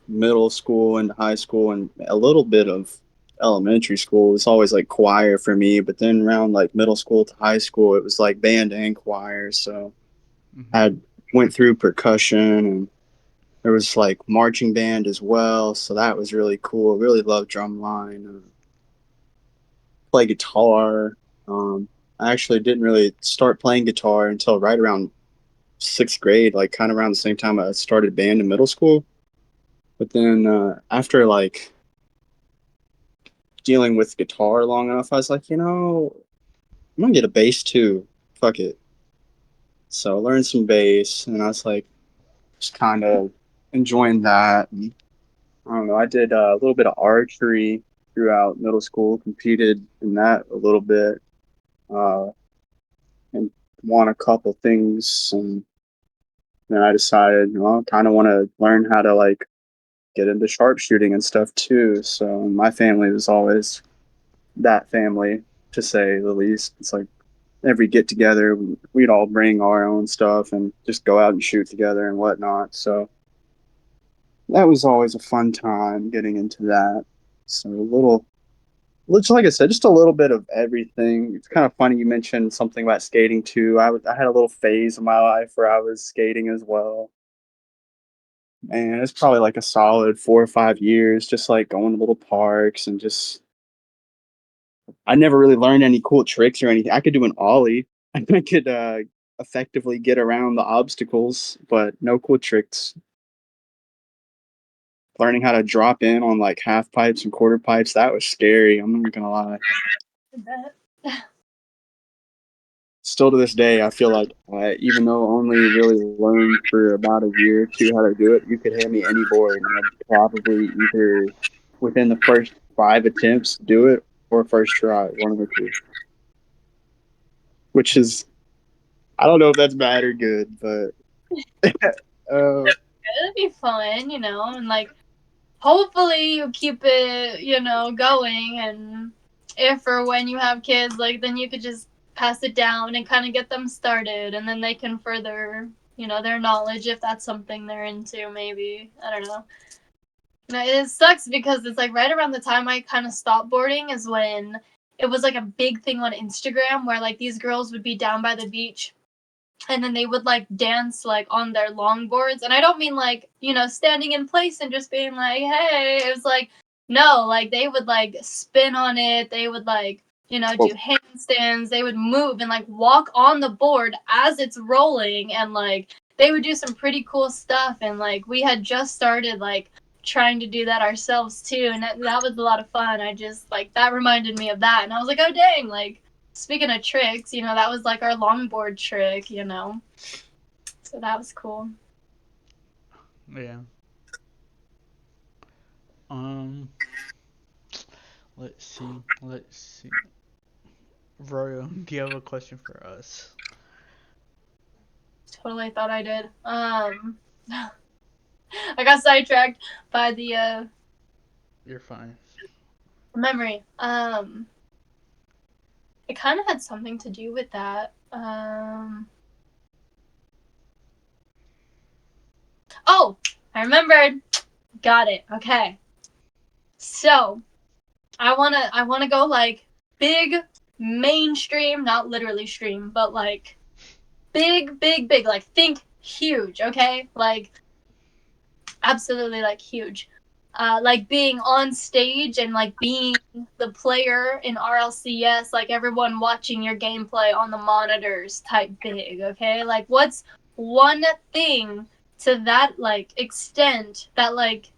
D: middle school and high school and a little bit of elementary school, it was always like choir for me. But then around like middle school to high school, it was like band and choir. So
B: Mhm.
D: I went through percussion and there was like marching band as well. So that was really cool. Really loved drumline. Play guitar. I actually didn't really start playing guitar until right around sixth grade, like kind of around the same time I started band in middle school. But then after like dealing with guitar long enough, I was like, I'm gonna get a bass too. Fuck it. So I learned some bass, and I was like, just kind of enjoying that. And, I don't know. I did a little bit of archery throughout middle school, competed in that a little bit, uh, and won a couple things. And then I decided, I kind of want to learn how to like get into sharpshooting and stuff too. So my family was always that family, to say the least. It's like every get together, we'd all bring our own stuff and just go out and shoot together and whatnot. So that was always a fun time getting into that. So just like I said, just a little bit of everything. It's kind of funny you mentioned something about skating too. I had a little phase in my life where I was skating as well. And it's probably like a solid 4 or 5 years, just like going to little parks and just I never really learned any cool tricks or anything. I could do an ollie. I could effectively get around the obstacles, but no cool tricks. Learning how to drop in on like half pipes and quarter pipes, that was scary. I'm not gonna lie.
C: I bet.
D: Still to this day, I feel like even though I only really learned for about a year or two how to do it, you could hand me any board and I'd probably either within the first 5 attempts do it or first try, one of the two. Which is I don't know if that's bad or good, but uh,
C: It'd be fun, and like hopefully you keep it, going, and if or when you have kids, like then you could just pass it down and kind of get them started, and then they can further, their knowledge if that's something they're into. Maybe I don't know. It sucks because it's like right around the time I kind of stopped boarding is when it was like a big thing on Instagram where like these girls would be down by the beach and then they would like dance like on their longboards, and I don't mean like standing in place and just being like hey. It was like no, like they would like spin on it, they would like
D: well,
C: do handstands, they would move and like walk on the board as it's rolling, and like they would do some pretty cool stuff, and like we had just started like trying to do that ourselves too, and that was a lot of fun. I just like that reminded me of that, and I was like oh dang, like speaking of tricks, that was like our longboard trick. So that was cool.
B: Yeah. Um. Let's see. Let's see. Royo, do you have a question for us?
C: Totally thought I did. I got sidetracked by the
B: You're fine.
C: memory. It kind of had something to do with that. Oh, I remembered. Got it. Okay. So, I wanna go like big mainstream, not literally stream, but like big, big, big. Like think huge, okay? Like absolutely like huge. Like being on stage and like being the player in RLCS, like everyone watching your gameplay on the monitors type big, okay? Like what's one thing to that like extent that like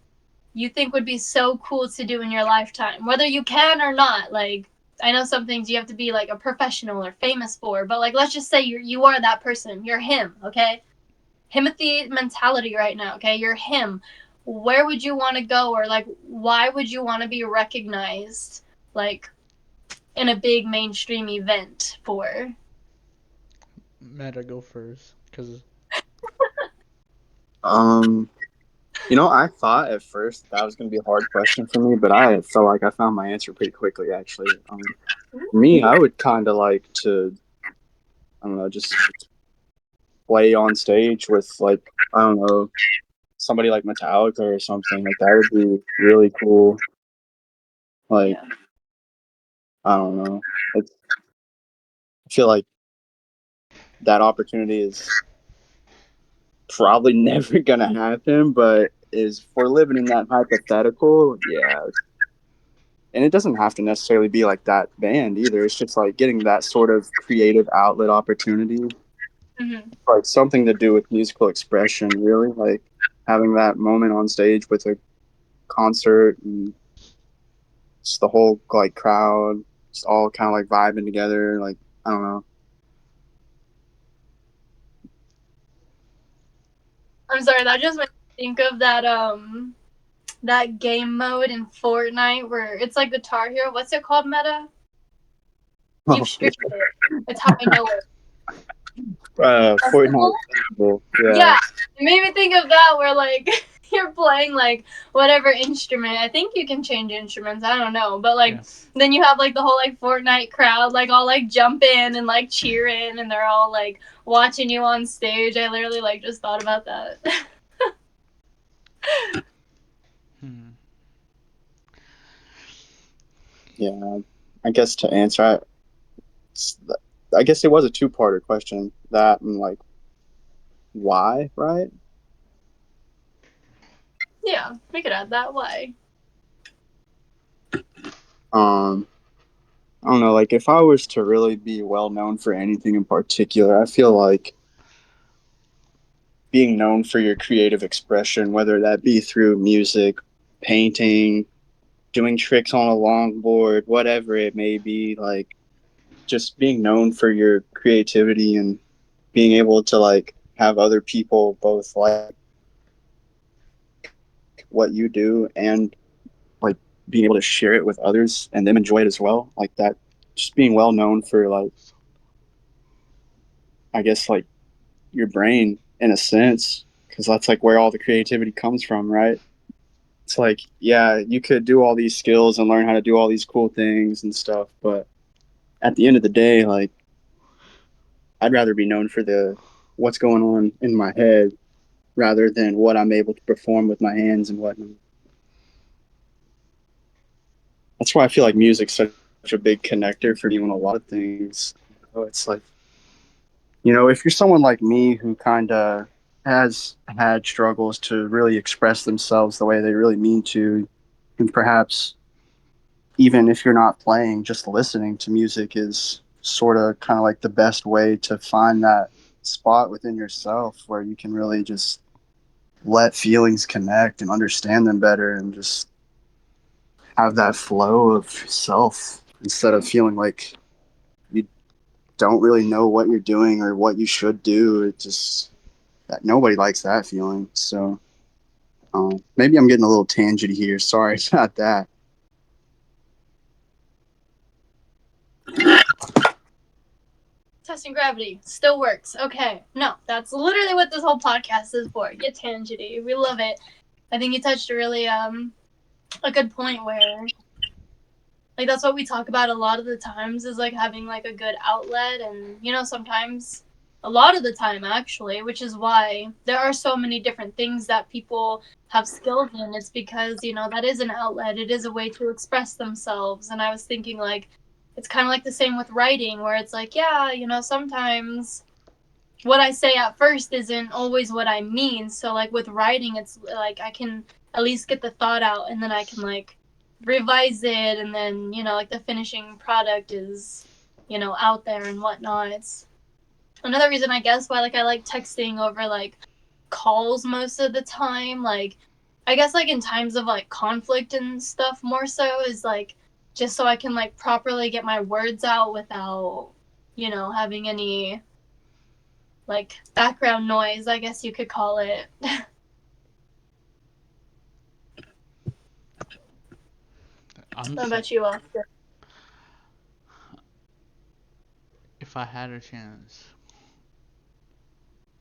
C: you think would be so cool to do in your lifetime, whether you can or not? Like I know some things you have to be like a professional or famous for, but like let's just say you are that person. You're him, okay? Himothy mentality right now, okay? You're him. Where would you want to go, or like why would you want to be recognized like in a big mainstream event for?
B: Matt, I go first, cause
D: um, I thought at first that was going to be a hard question for me, but I felt like I found my answer pretty quickly, actually. For me, I would kind of like to, I don't know, just play on stage with, like, I don't know, somebody like Metallica or something. Like that would be really cool. Like
C: Yeah.
D: I don't know. It's, I feel like that opportunity is probably never gonna happen, but is for living in that hypothetical, yeah. And it doesn't have to necessarily be like that band either. It's just like getting that sort of creative outlet opportunity,
C: Hmm.
D: like something to do with musical expression, really. Like having that moment on stage with a concert and just the whole like crowd, just all kind of like vibing together. Like I don't know.
C: I'm sorry, that just made me think of that game mode in Fortnite where it's like Guitar Hero. What's it called, Meta? You've streamed it. That's how I know it.
D: Fortnite. Yeah.
C: Yeah, it made me think of that where like you're playing like whatever instrument. I think you can change instruments. I don't know, but like
B: Yeah.
C: then you have like the whole like Fortnite crowd like all like jump in and like cheer in, and they're all like watching you on stage. I literally like just thought about that.
B: Hmm.
D: Yeah. I guess to answer, I guess it was a two-parter question. That and like why, right?
C: Yeah, we could add that. Why?
D: Um, I don't know. Like if I was to really be well known for anything in particular, I feel like being known for your creative expression, whether that be through music, painting, doing tricks on a longboard, whatever it may be, like just being known for your creativity and being able to like have other people both like what you do and like being able to share it with others and them enjoy it as well. Like that, just being well known for like, I guess like your brain in a sense, because that's like where all the creativity comes from, right? It's like, yeah, you could do all these skills and learn how to do all these cool things and stuff, but at the end of the day, like I'd rather be known for the what's going on in my head rather than what I'm able to perform with my hands and whatnot. That's why I feel like music's such a big connector for me on a lot of things. It's like, if you're someone like me who kind of has had struggles to really express themselves the way they really mean to, and perhaps even if you're not playing, just listening to music is sort of kind of like the best way to find that spot within yourself where you can really just let feelings connect and understand them better and just have that flow of self instead of feeling like you don't really know what you're doing or what you should do. It just that nobody likes that feeling. So maybe I'm getting a little tangent here. Sorry about that.
C: Testing gravity still works. Okay, no, that's literally what this whole podcast is for. Get tangenty. We love it. I think you touched a really a good point where like that's what we talk about a lot of the times is like having like a good outlet, and sometimes a lot of the time actually, which is why there are so many different things that people have skills in. It's because that is an outlet, it is a way to express themselves. And I was thinking like it's kind of like the same with writing, where it's like, yeah, sometimes what I say at first isn't always what I mean. So like with writing, it's like I can at least get the thought out, and then I can like revise it, and then like the finishing product is out there and whatnot. It's another reason I guess why like I like texting over like calls most of the time. Like I guess like in times of like conflict and stuff more so is like just so I can like properly get my words out without having any like background noise, I guess you could call it.
B: I'm
C: How
B: saying,
C: about you, Oscar?
B: if I had a chance,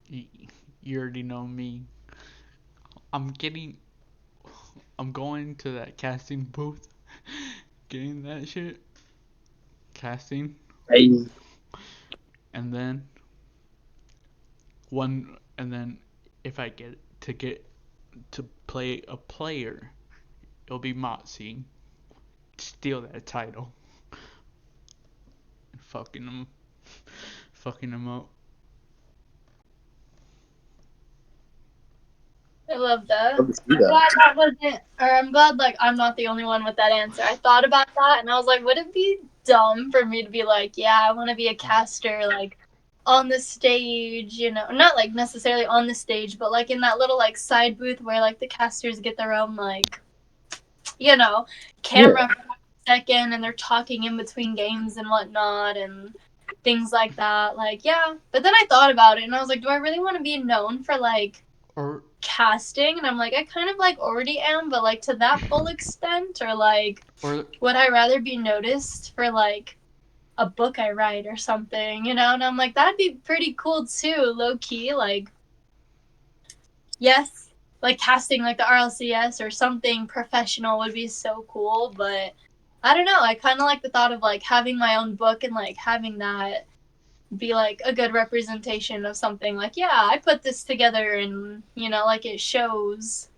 B: you, you already know me. I'm getting, I'm going to that casting booth, getting that shit, casting,
D: Hey,
B: and then and then if I get to play a player, it'll be Moxie. Steal that title. Fucking him up.
C: I love that.
D: Love to see
C: I'm
D: that.
C: glad that wasn't, or I'm glad like I'm not the only one with that answer. I thought about that and I was like, would it be dumb for me to be like, yeah, I want to be a caster, like on the stage, you know, not like necessarily on the stage, but like in that little like side booth where like the casters get their own like, you know, camera for a second and they're talking in between games and whatnot and things like that. Like, yeah. But then I thought about it and I was like, do I really want to be known for like
B: Or
C: casting? And I'm like, I kind of like already am, but like to that full extent, or like
B: or
C: would I rather be noticed for like a book I write or something, you know? And I'm like, that'd be pretty cool too, low key. Like, yes, like casting like the RLCS or something professional would be so cool, but I don't know. I kind of like the thought of like having my own book and like having that be like a good representation of something. Like, yeah, I put this together and, you know, like it shows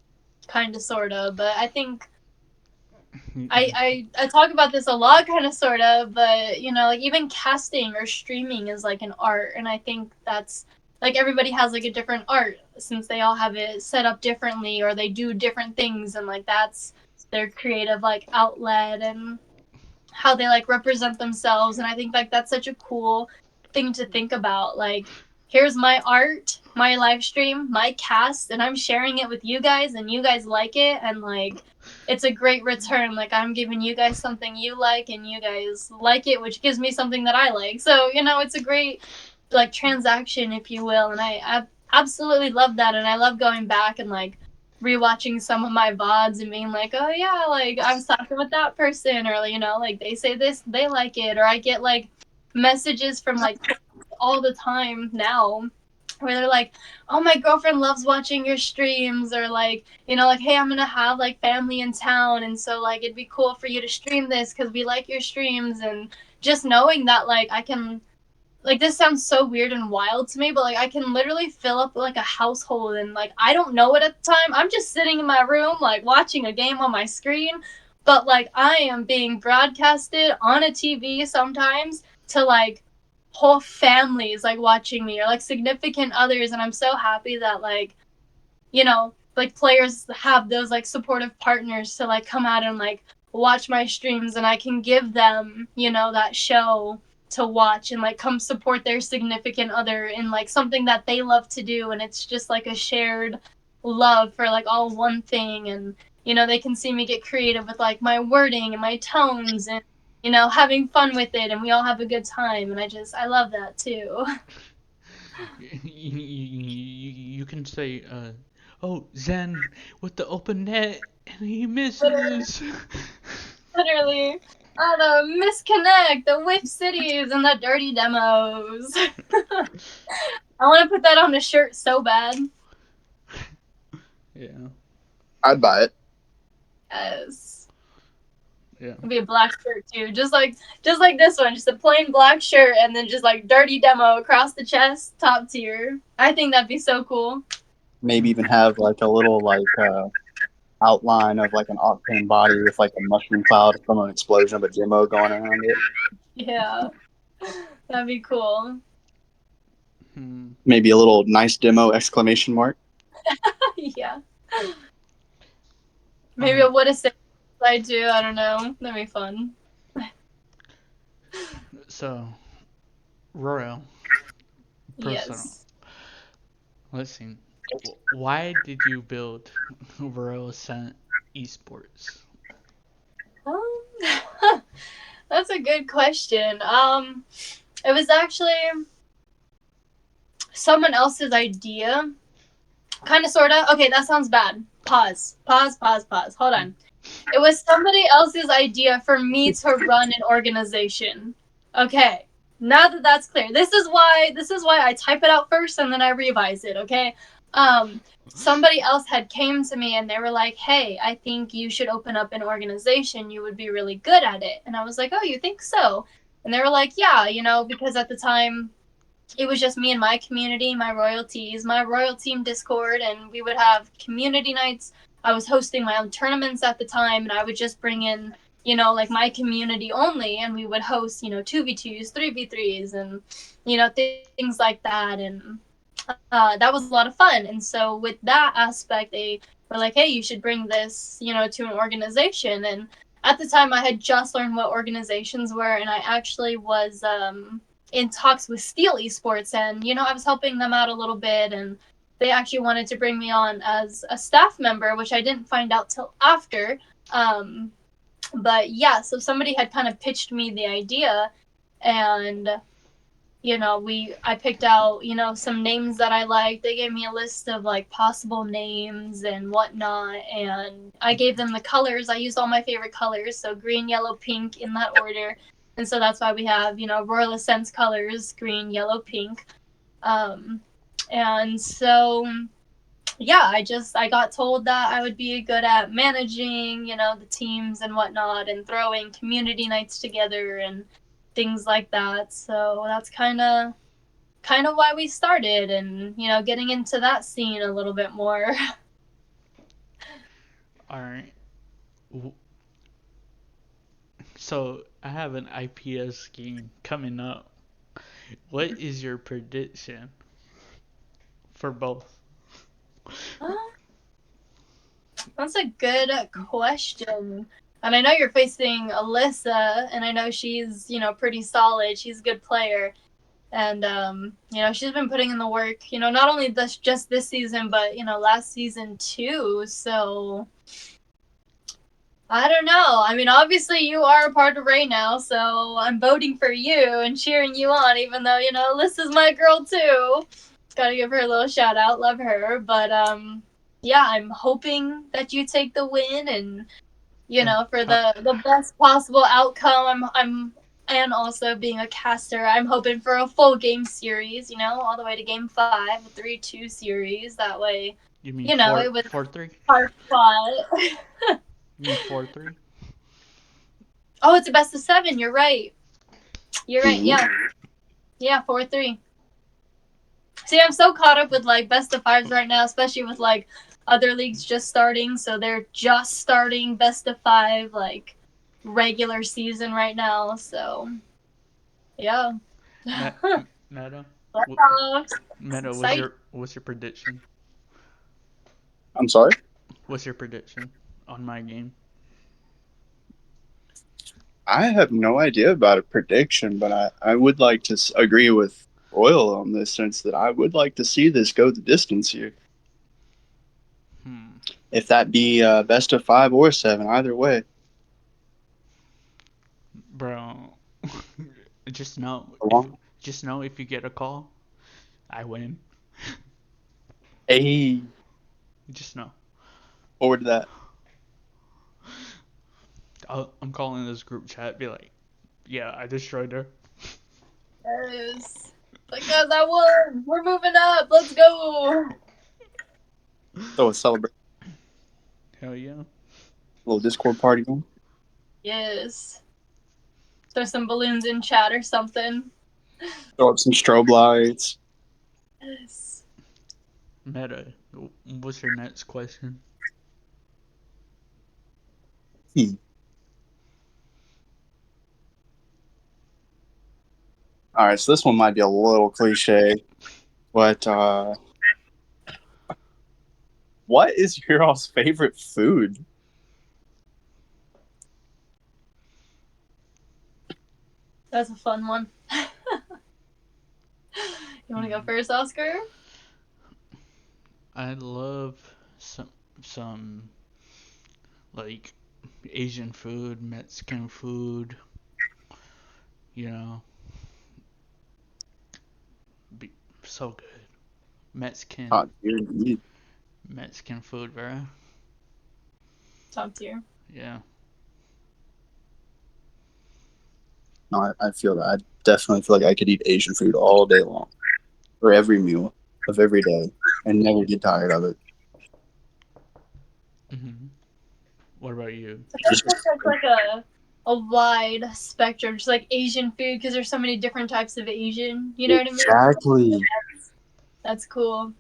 C: kind of sort of. But I think I talk about this a lot, kind of sort of, but you know, like even casting or streaming is like an art, and I think that's like everybody has like a different art since they all have it set up differently or they do different things, and like that's their creative like outlet and how they like represent themselves. And I think like that's such a cool thing to think about. Like, here's my art, my live stream, my cast, and I'm sharing it with you guys and you guys like it, and like it's a great return. Like, I'm giving you guys something you like and you guys like it, which gives me something that I like. So, you know, it's a great like transaction, if you will. And I absolutely love that. And I love going back and like rewatching some of my VODs and being like, oh yeah, like I was talking with that person, or you know, like they say this, they like it, or I get like messages from like all the time now where they're like, oh, my girlfriend loves watching your streams, or like, you know, like, hey, I'm gonna have like family in town, and so like it'd be cool for you to stream this because we like your streams. And just knowing that like I can, like, this sounds so weird and wild to me, but like I can literally fill up like a household, and like I don't know it at the time. I'm just sitting in my room like watching a game on my screen, but like I am being broadcasted on a TV sometimes to like whole families like watching me, or like significant others. And I'm so happy that like, you know, like players have those like supportive partners to like come out and like watch my streams, and I can give them, you know, that show to watch and like come support their significant other in like something that they love to do. And it's just like a shared love for like all one thing. And you know, they can see me get creative with like my wording and my tones, and you know, having fun with it, and we all have a good time. And I love that too.
B: you can say, oh, Zen with the open net and he misses.
C: Literally. Oh, the misconnect, the whiff cities, and the dirty demos. I want to put that on a shirt so bad.
B: Yeah.
D: I'd buy it.
C: Yes.
B: Yeah.
C: It'd be a black shirt too, just like this one, just a plain black shirt, and then just like dirty demo across the chest, top tier. I think that'd be so cool.
D: Maybe even have like a little like outline of like an octane body with like a mushroom cloud from an explosion of a demo going around it.
C: Yeah, that'd be cool.
D: Maybe a little nice demo exclamation mark.
C: Yeah. Maybe I would have said I do. I don't know. That'd be fun.
B: So, Royal. Personal.
C: Yes.
B: Let's see. Why did you build Royal Ascent Esports?
C: That's a good question. It was actually someone else's idea. Kind of, sort of. Okay, that sounds bad. Pause. Hold on. It was somebody else's idea for me to run an organization. Okay. Now that that's clear. This is why I type it out first and then I revise it, okay? Somebody else had came to me and they were like, hey, I think you should open up an organization. You would be really good at it. And I was like, oh, you think so? And they were like, yeah, you know, because at the time it was just me and my community, my royalties, my royal team Discord, and we would have community nights. I was hosting my own tournaments at the time, and I would just bring in, like my community only, and we would host, 2v2s, 3v3s, and, things like that. And that was a lot of fun. And so with that aspect, they were like, hey, you should bring this, to an organization. And at the time, I had just learned what organizations were, and I actually was in talks with Steel Esports, and I was helping them out a little bit, and they actually wanted to bring me on as a staff member, which I didn't find out till after. But yeah, so somebody had kind of pitched me the idea, and I picked out, some names that I liked. They gave me a list of like possible names and whatnot, and I gave them the colors. I used all my favorite colors, so green, yellow, pink in that order. And so that's why we have, Royal Ascent's colors, green, yellow, pink. And so yeah, I got told that I would be good at managing, the teams and whatnot, and throwing community nights together and things like that. So that's kind of why we started, and getting into that scene a little bit more.
B: All right. So I have an IPS game coming up. What is your prediction for both?
C: That's a good question. And I know you're facing Alyssa, and I know she's, pretty solid. She's a good player. And, she's been putting in the work, not only just this season, but, last season too. So, I don't know. I mean, obviously you are a part of Ray now, so I'm voting for you and cheering you on, even though, Alyssa's my girl too. Gotta give her a little shout out. Love her. But, yeah, I'm hoping that you take the win, and for the best possible outcome. And also being a caster, I'm hoping for a full game series, all the way to game 5, a 3-2 series. That way,
B: You mean
C: it was
B: 4-3?
C: hard fought.
B: You mean 4-3?
C: Oh, it's a best of 7. You're right. Yeah. Yeah, 4-3. See, I'm so caught up with like best of 5s right now, especially with like other leagues just starting. So they're just starting best of 5, like regular season right now. So yeah.
B: Meta,
C: Playoffs.
B: Meta,
C: Exciting.
B: what's your prediction?
D: I'm sorry.
B: What's your prediction on my game?
D: I have no idea about a prediction, but I would like to agree with Royal on this sense that I would like to see this go the distance here. If that be best of 5 or 7, either way.
B: Bro, just know if you get a call, I win.
D: Hey,
B: Just know.
D: forward to that.
B: I'm calling this group chat, be like, yeah, I destroyed her.
C: Yes. Because I won. We're moving up. Let's go.
D: So a celebration,
B: Hell yeah.
D: little Discord party going.
C: Yes. Throw some balloons in chat or something.
D: Throw up some strobe lights.
C: Yes.
B: Meta, what's your next question?
D: All right, so this one might be a little cliche, but what is your all's favorite food?
C: That's a fun one. You want to go first, Oscar?
B: I love some like Asian food, Mexican food, you know. So good. Mexican Mexican food, bro.
C: Top tier.
B: Yeah.
D: No, I feel that. I definitely feel like I could eat Asian food all day long, for every meal of every day, and never get tired of it.
B: What about you?
C: That's like a wide spectrum, just like Asian food, because there's so many different types of Asian. You know what I mean?
D: Exactly.
C: That's cool.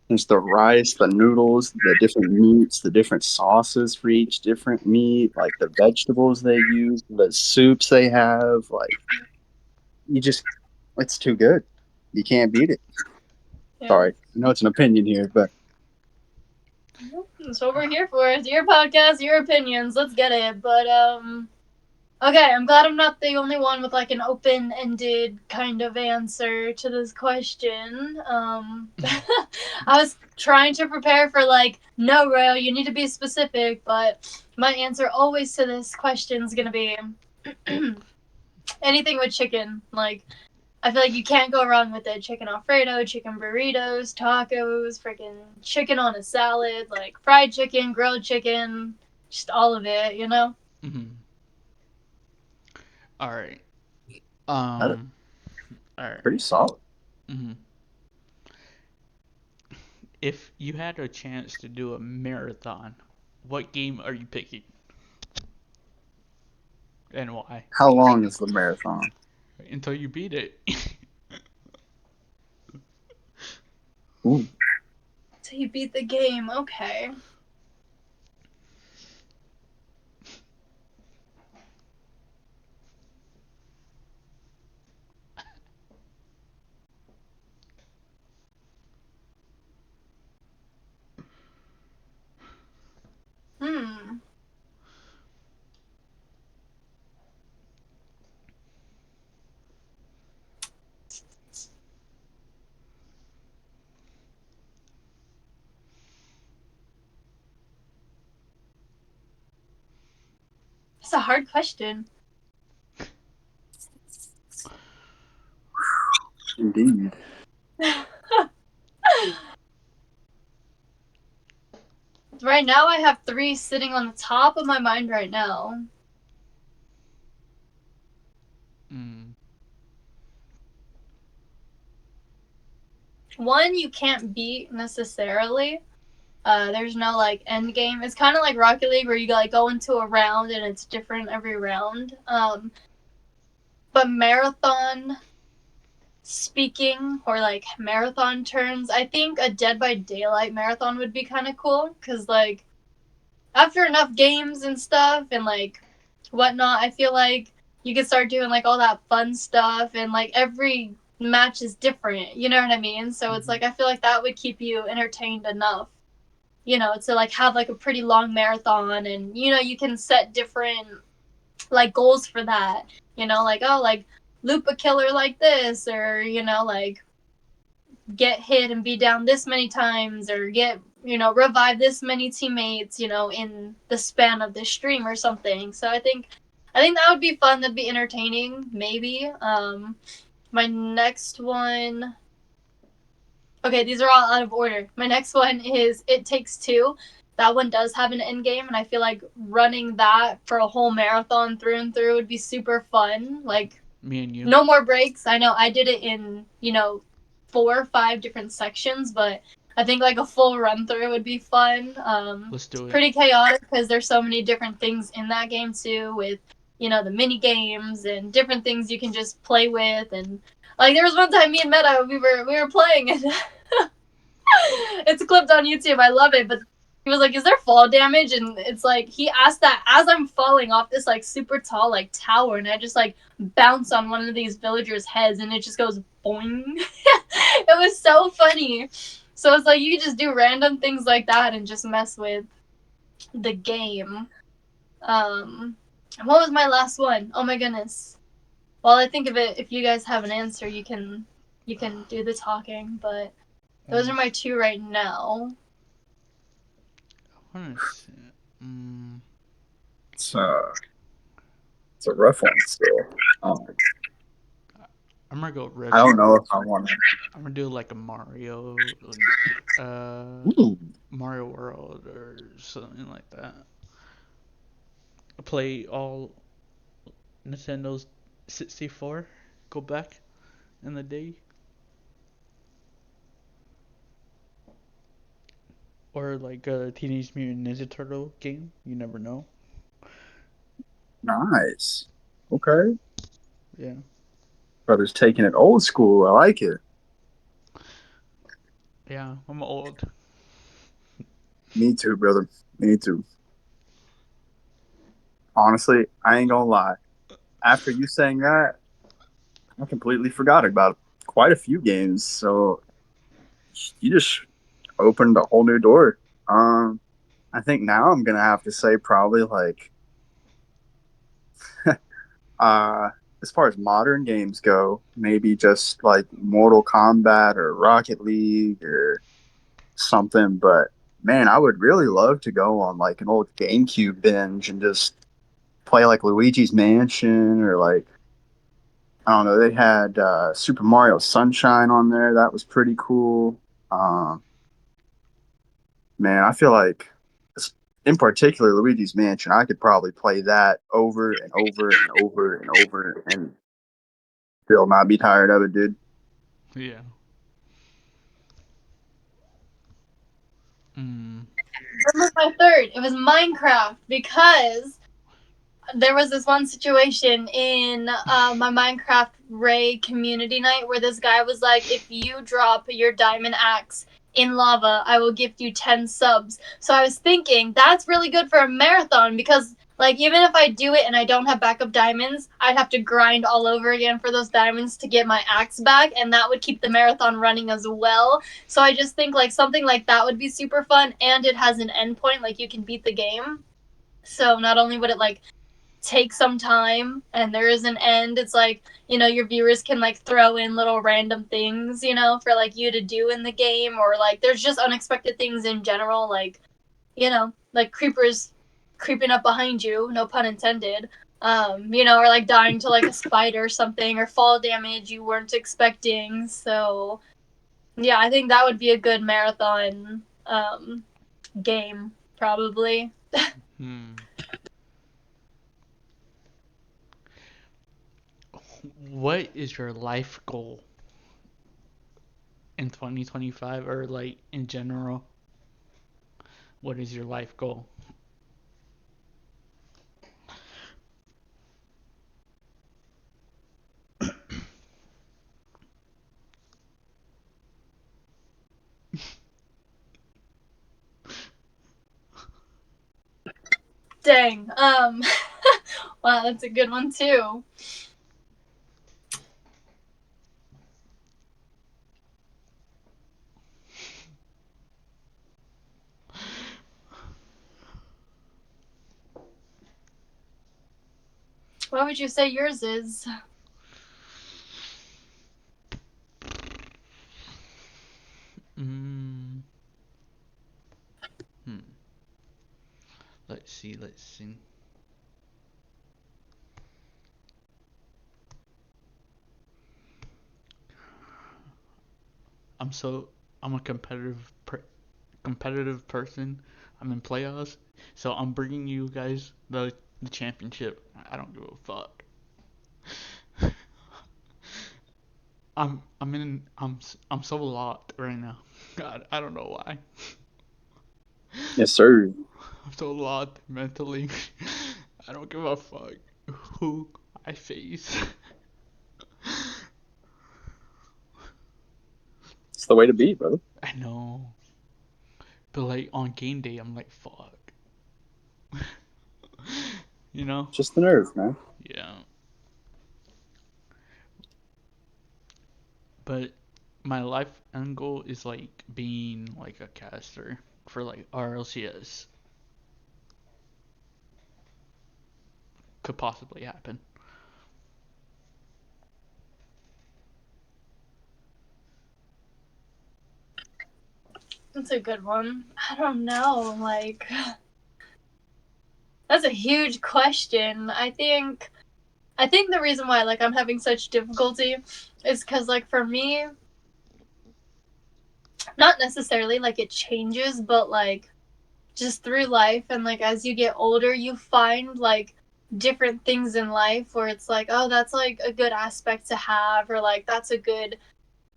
D: There's the rice, the noodles, the different meats, the different sauces for each different meat, like the vegetables they use, the soups they have. Like, you just, it's too good. You can't beat it.
C: Yeah.
D: Sorry. I know it's an opinion here, but
C: That's what we're here for. It's your podcast, your opinions. Let's get it. But okay, I'm glad I'm not the only one with like an open-ended kind of answer to this question. I was trying to prepare for like, no, Rail, you need to be specific, but my answer always to this question is gonna be anything with chicken. Like, I feel like you can't go wrong with it. Chicken Alfredo, chicken burritos, tacos, freaking chicken on a salad, like fried chicken, grilled chicken, just all of it, you know?
B: Mm-hmm. All right.
D: that's
B: All right.
D: pretty solid.
B: Mm-hmm. If you had a chance to do a marathon, what game are you picking? And why?
D: How long is the marathon?
B: Until you beat it.
D: Ooh,
C: So you beat the game, okay. Hmm. That's a hard question.
D: indeed.
C: Right now, I have three sitting on the top of my mind right now.
B: Mm.
C: One you can't beat necessarily. There's no like end game. It's kind of like Rocket League where you like go into a round and it's different every round. But marathon speaking or like marathon turns, I think a Dead by Daylight marathon would be kind of cool because like after enough games and stuff and like whatnot, I feel like you could start doing like all that fun stuff and like every match is different. You know what I mean? So it's like I feel like that would keep you entertained enough, you know, to like have like a pretty long marathon and you know you can set different like goals for that. You know, like oh like loop a killer like this or you know like get hit and be down this many times or get you know revive this many teammates you know in the span of this stream or something. So I think that would be fun. That'd be entertaining maybe. My next one, okay, these are all out of order. My next one is It Takes Two. That one does have an end game, and I feel like running that for a whole marathon through and through would be super fun. Like,
B: Me and you.
C: no more breaks. I know I did it in, you know, 4 or 5 different sections, but I think like a full run through would be fun.
B: Let's do it.
C: Pretty chaotic because there's so many different things in that game too, with you know the mini games and different things you can just play with. And like there was one time me and Meta we were playing and it's clipped on YouTube. I love it, but he was like, "Is there fall damage?" And it's like he asked that as I'm falling off this like super tall like tower, and I just like bounce on one of these villagers' heads, and it just goes boing. It was so funny. So it's like you can just do random things like that and just mess with the game. What was my last one? Oh my goodness. While I think of it, if you guys have an answer, you can do the talking. But those are my two right now.
B: I want to see. Mm,
D: It's it's a rough one still.
B: I'm gonna go
D: I don't
B: retro.
D: know if I want to.
B: I'm gonna do like a Mario, Mario World or something like that. Play all Nintendo's 64. Go back in the day. Or like a Teenage Mutant Ninja Turtle game. You never know.
D: Nice. Okay.
B: Yeah.
D: Brother's taking it old school. I like it.
B: Yeah, I'm old.
D: Me too, brother. Me too. Honestly, I ain't gonna lie. After you saying that, I completely forgot about quite a few games. So you just opened a whole new door. I think now I'm gonna have to say probably like uh as far as modern games go, maybe just like Mortal Kombat or Rocket League or something. But man, I would really love to go on like an old GameCube binge and just play like Luigi's Mansion or like I don't know. They had Super Mario Sunshine on there. That was pretty cool. Um, man, I feel like in particular Luigi's Mansion, I could probably play that over and over and over and over and still not be tired of it, dude.
B: Yeah. Mm.
C: What was my third? It was Minecraft because there was this one situation in my Minecraft Ray community night where this guy was like, if you drop your diamond axe in lava, I will gift you 10 subs. So I was thinking that's really good for a marathon because, like, even if I do it and I don't have backup diamonds, I'd have to grind all over again for those diamonds to get my axe back, and that would keep the marathon running as well. So I just think, like, something like that would be super fun, and it has an endpoint, like, you can beat the game. So not only would it, like, take some time and there is an end, it's like, your viewers can like throw in little random things, for like you to do in the game, or like there's just unexpected things in general, like, like creepers creeping up behind you, no pun intended. Or like dying to like a spider or something, or fall damage you weren't expecting. So yeah, I think that would be a good marathon game, probably.
B: Hmm. What is your life goal in 2025 or like in general? What is your life goal?
C: Dang. Wow, that's a good one too. What would you say yours is?
B: Mm. Hmm. Let's see. Let's see. I'm so I'm a competitive person. I'm in playoffs, so I'm bringing you guys the championship. I don't give a fuck. I'm so locked right now. God, I don't know why.
D: Yes, sir.
B: I'm so locked mentally. I don't give a fuck who I face.
D: It's the way to be, brother.
B: I know, but like on game day, I'm like fuck. You know?
D: Just the nerve, man.
B: Yeah. But my life end goal is like being like a caster for like RLCS. Could possibly happen.
C: That's a good one. I don't know. Like, that's a huge question. I think the reason why like I'm having such difficulty is because like for me, not necessarily like it changes, but like just through life and like as you get older, you find like different things in life where it's like, oh, that's like a good aspect to have, or like that's a good,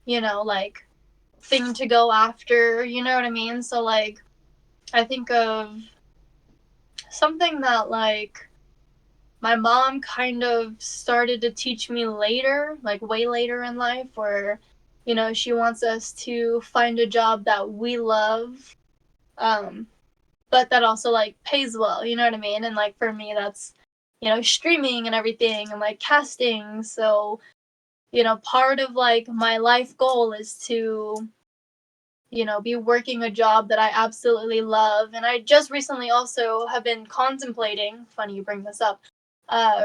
C: like thing to go after. You know what I mean? So like I think of something that like my mom kind of started to teach me later, like way later in life, where, you know, she wants us to find a job that we love, but that also like pays well, you know what I mean? And like for me, that's, you know, streaming and everything and like casting. So, you know, part of like my life goal is to, you know, be working a job that I absolutely love. And I just recently also have been contemplating, funny you bring this up,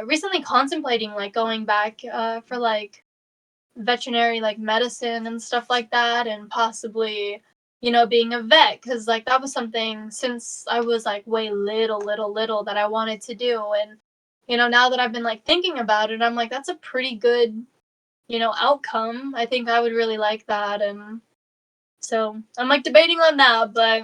C: recently contemplating like going back for like veterinary like medicine and stuff like that, and possibly, you know, being a vet, because like that was something since I was like way little that I wanted to do. And you know, now that I've been like thinking about it, I'm like, that's a pretty good, you know, outcome. I think I would really like that. And so I'm like debating on that. But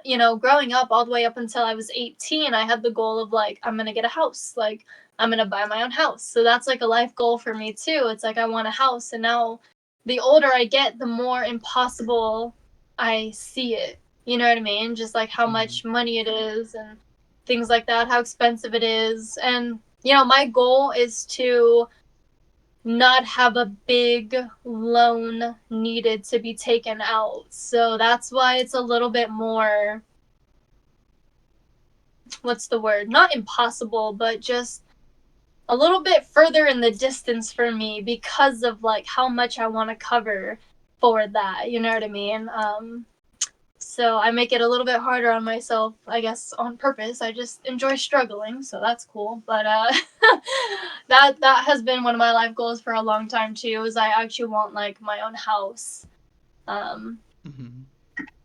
C: you know, growing up all the way up until I was 18, I had the goal of like, I'm gonna get a house. Like, I'm gonna buy my own house. So that's like a life goal for me too. It's like I want a house. And now the older I get, the more impossible I see it. You know what I mean? Just like how much money it is and things like that, how expensive it is. And, you know, my goal is to not have a big loan needed to be taken out. So that's why it's a little bit more, what's the word? Not impossible, but just a little bit further in the distance for me because of like how much I want to cover for that. You know what I mean? So I make it a little bit harder on myself, I guess, on purpose. I just enjoy struggling, so that's cool. But that has been one of my life goals for a long time too. Is I actually want like my own house. Um,
B: Mhm.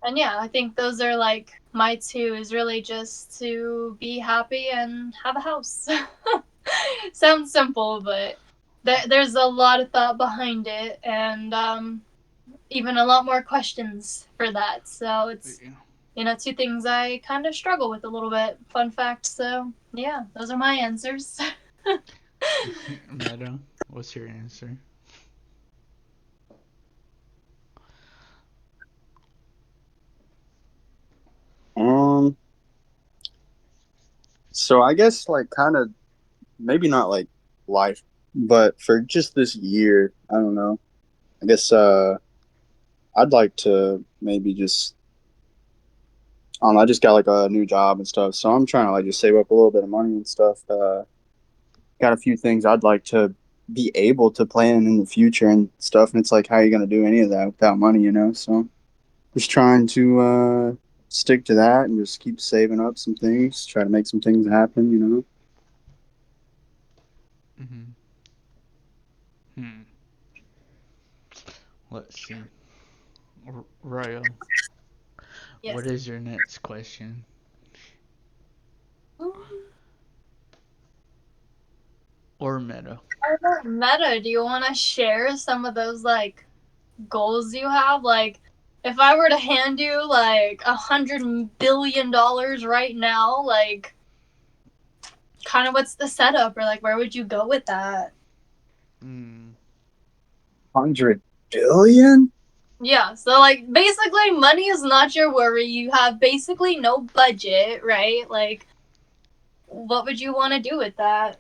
C: and yeah, I think those are like my two. Is really just to be happy and have a house. Sounds simple, but there's a lot of thought behind it, and even a lot more questions for that. So it's,
B: Yeah.
C: you know, two things I kind of struggle with a little bit. Fun fact. So yeah, those are my answers.
B: Meta, what's your answer?
D: Um, so I guess like kind of maybe not like life, but for just this year, I don't know. I guess I'd like to maybe just I just got like a new job and stuff, so I'm trying to like just save up a little bit of money and stuff. Got a few things I'd like to be able to plan in the future and stuff, and it's like how are you gonna do any of that without money, you know? So just trying to stick to that and just keep saving up some things, try to make some things happen, you know.
B: Mhm. Hmm. Let's see. Ryo,
C: Yes.
B: what is your next question? Or Meta?
C: Meta, do you want to share some of those like goals you have? Like, if I were to hand you like $100 billion right now, like, kind of what's the setup, or like, where would you go with that?
B: Hmm.
D: 100 billion?
C: Yeah, so like basically money is not your worry. You have basically no budget, right? Like, what would you want to do with that?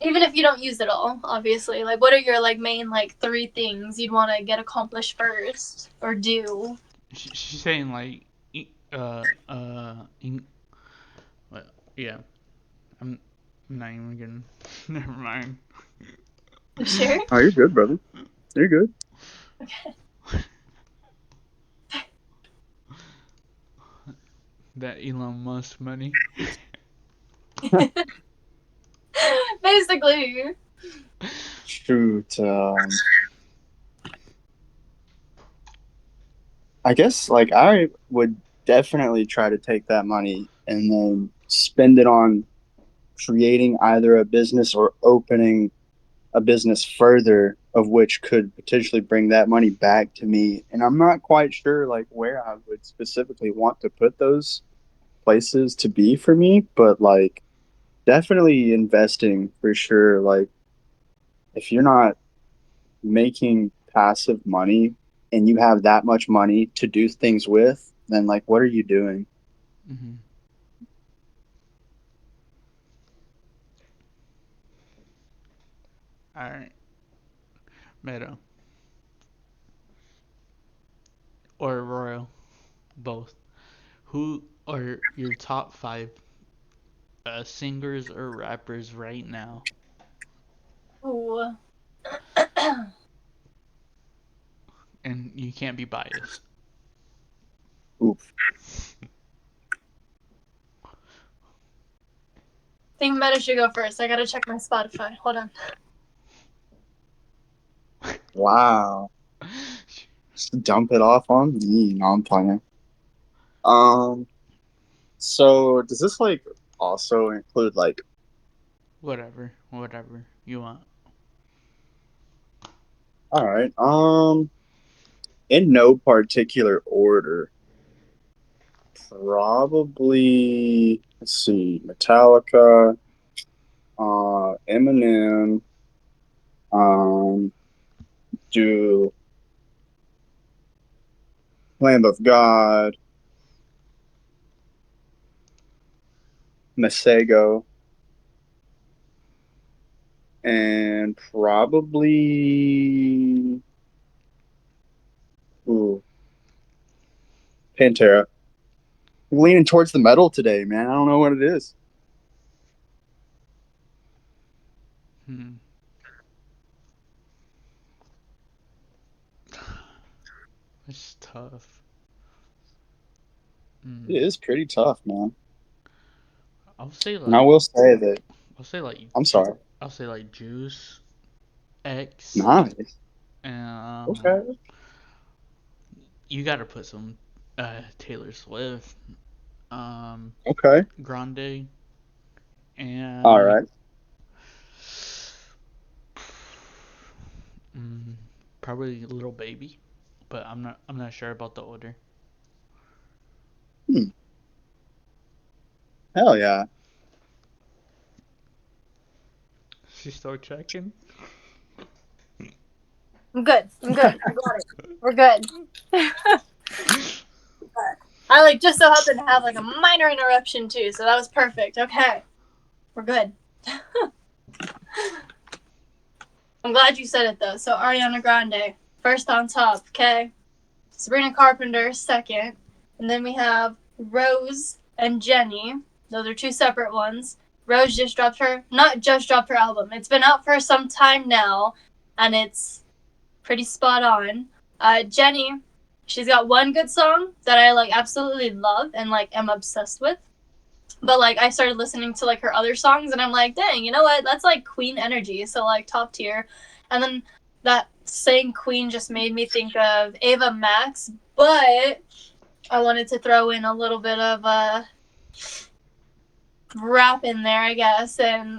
C: Even if you don't use it all, obviously. Like, what are your like main like three things you'd want to get accomplished first or do?
B: She's saying like, well, yeah. I'm, I'm not even gonna. Never mind.
C: You sure?
D: Oh, you're good, brother. You're good.
C: Okay.
B: That Elon Musk money.
C: Basically.
D: Shoot. I guess like I would definitely try to take that money and then spend it on creating either a business or opening a business further, of which could potentially bring that money back to me. And I'm not quite sure like where I would specifically want to put those places to be for me, but like definitely investing for sure. Like if you're not making passive money and you have that much money to do things with, then like what are you doing?
B: Mhm. Alright. Meadow. Or Royal. Both. Who are your top 5 singers or rappers right now?
C: Ooh.
B: And you can't be biased.
D: Oof.
C: Think Meta should go first. I gotta check my Spotify. Hold on.
D: Wow. Just dump it off on me. No, I'm playing. So does this like also include like
B: Whatever you want.
D: all right. In no particular order. Probably let's see, Metallica, Eminem, do Lamb of God, Masego, and probably Pantera. I'm leaning towards the metal today, man. I don't know what it is.
B: Hmm. It's tough.
D: It is pretty tough, man.
B: I'll say
D: And I
B: like
D: will say that I'm sorry.
B: I'll say like Juice, X,
D: Nice.
B: and
D: Okay.
B: you gotta put some Taylor Swift,
D: Okay.
B: Grande,
D: All
B: and
D: right.
B: mm, probably Little Baby, but I'm not sure about the order.
D: Hell yeah.
B: She's still checking.
C: I'm good. I'm good. I got it. We're good. I like just so happen to have like a minor interruption too, so that was perfect. Okay. We're good. I'm glad you said it though. So Ariana Grande, first on top, okay? Sabrina Carpenter, second. And then we have Rose and Jenny. Those are 2 separate ones. Rose not just dropped her album. It's been out for some time now, and it's pretty spot on. Jenny, she's got one good song that I like absolutely love and like am obsessed with. But like I started listening to like her other songs and I'm like, dang, you know what? That's like Queen energy, so like top tier. And then that saying Queen just made me think of Ava Max, but I wanted to throw in a little bit of rap in there, I guess. And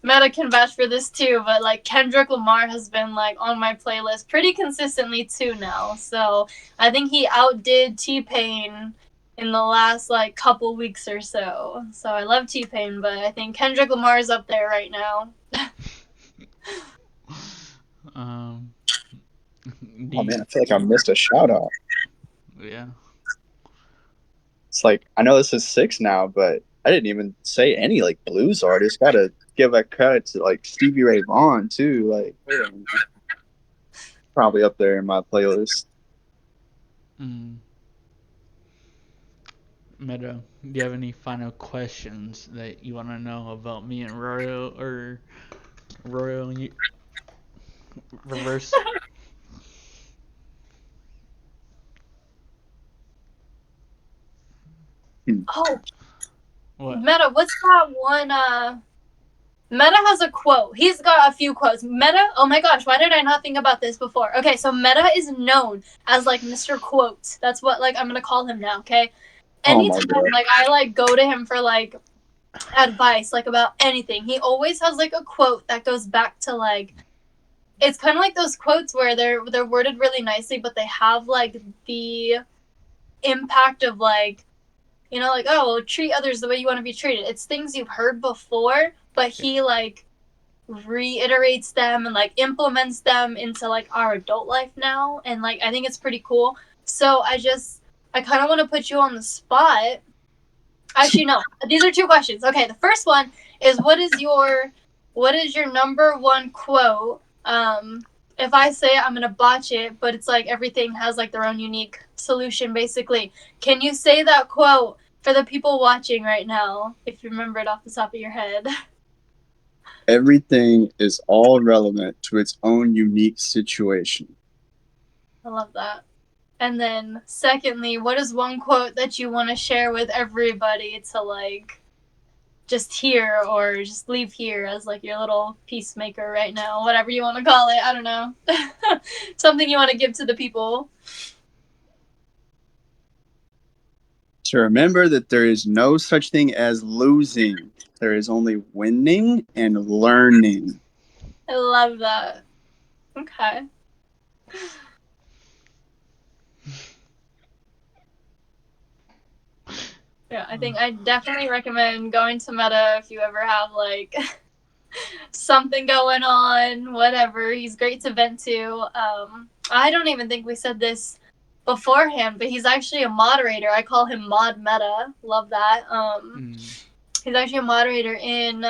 C: Meta can vouch for this too, but like Kendrick Lamar has been like on my playlist pretty consistently too now. So I think he outdid T-Pain in the last like couple weeks or so. So I love T-Pain, but I think Kendrick Lamar is up there right now.
B: Um,
D: Oh man, I feel like I missed a shout out.
B: yeah.
D: It's like I know this is 6 now, but I didn't even say any like blues artists. Gotta give a credit to like Stevie Ray Vaughan too. Like probably up there in my playlist.
B: Meadow, do you have any final questions that you want to know about me and Royal or Royal and you? Reverse.
C: Oh,
B: What?
C: Meta, what's that one? Meta has a quote. He's got a few quotes. Meta, oh my gosh, why did I not think about this before? Okay, so Meta is known as like Mr. Quotes. That's what like I'm gonna call him now, okay?
D: Oh my
C: Anytime
D: God.
C: like I like go to him for like advice, like about anything, he always has like a quote that goes back to like it's kind of like those quotes where they're worded really nicely, but they have like the impact of like like, oh, well, treat others the way you want to be treated. It's things you've heard before, but he like reiterates them and like implements them into like our adult life now, and like I think it's pretty cool. So I kind of want to put you on the spot. Actually, no. These are 2 questions. Okay, the first one is what is your what is your number one quote? If I say it, I'm gonna botch it, but it's like everything has like their own unique solution, basically. Can you say that quote for the people watching right now, if you remember it off the top of your head?
D: Everything is all relevant to its own unique situation.
C: I love that. And then, secondly, what is one quote that you want to share with everybody to like just hear or just leave here as like your little peacemaker right now, whatever you want to call it? I don't know. Something you want to give to the people.
D: To remember that there is no such thing as losing. There is only winning and learning.
C: I love that. Okay. Yeah, I think I definitely recommend going to Meta if you ever have like something going on, whatever. He's great to vent to. I don't even think we said this beforehand, but he's actually a moderator. I call him Mod Meta. Love that. He's actually a moderator in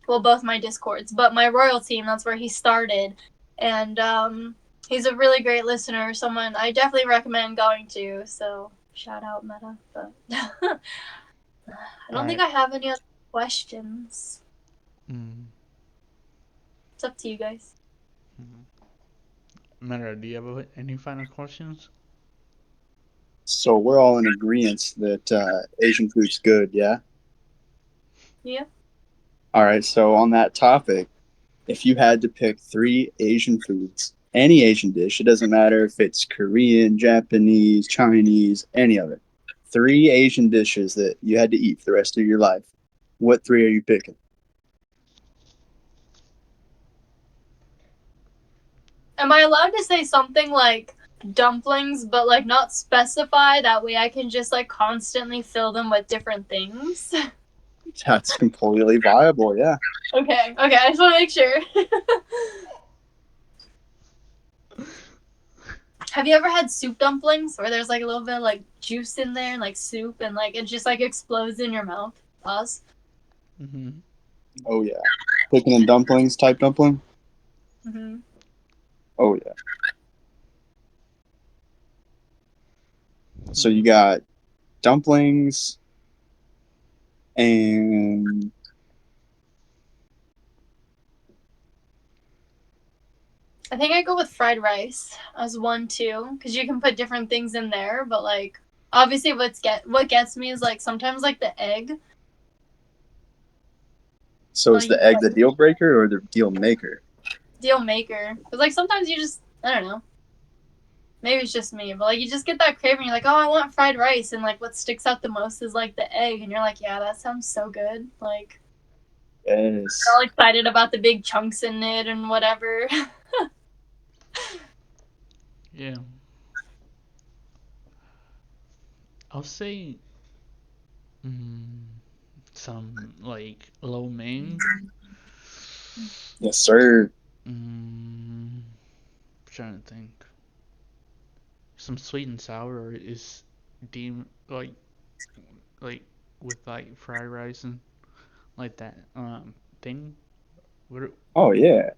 C: well, both my Discords, but my Royal team, that's where he started. And he's a really great listener, someone I definitely recommend going to. So shout out Meta. But I don't think I have any other questions. It's up to you guys.
B: Meta, do you have any final questions?
D: So we're all in agreement that Asian food's good, yeah?
C: Yeah.
D: All right, so on that topic, if you had to pick 3 Asian foods, any Asian dish, it doesn't matter if it's Korean, Japanese, Chinese, any of it, 3 Asian dishes that you had to eat for the rest of your life, what 3 are you picking?
C: Am I allowed to say something like dumplings, but like not specify? That way I can just like constantly fill them with different things.
D: That's completely viable, yeah.
C: Okay, I just want to make sure. Have you ever had soup dumplings where there's like a little bit of like juice in there and like soup and like it just like explodes in your mouth? Pause.
D: Oh, yeah. Chicken and dumplings type dumpling?
C: Mm-hmm.
D: Oh, yeah. So you got dumplings and
C: I think I go with fried rice as one too, because you can put different things in there. But like, obviously, what gets me is like sometimes like the egg.
D: so is the egg the deal breaker or the deal maker?
C: Deal maker. Because like sometimes you just I don't know. Maybe it's just me, but like you just get that craving. You're like, oh, I want fried rice, and like what sticks out the most is like the egg, and you're like, yeah, that sounds so good. Like,
D: Yes.
C: you're all excited about the big chunks in it and whatever.
B: Yeah. I'll say some like lo mein.
D: Yes, sir.
B: Trying to think. Some sweet and sour is deemed like with like fried rice and like that thing. What?
D: Oh, yeah.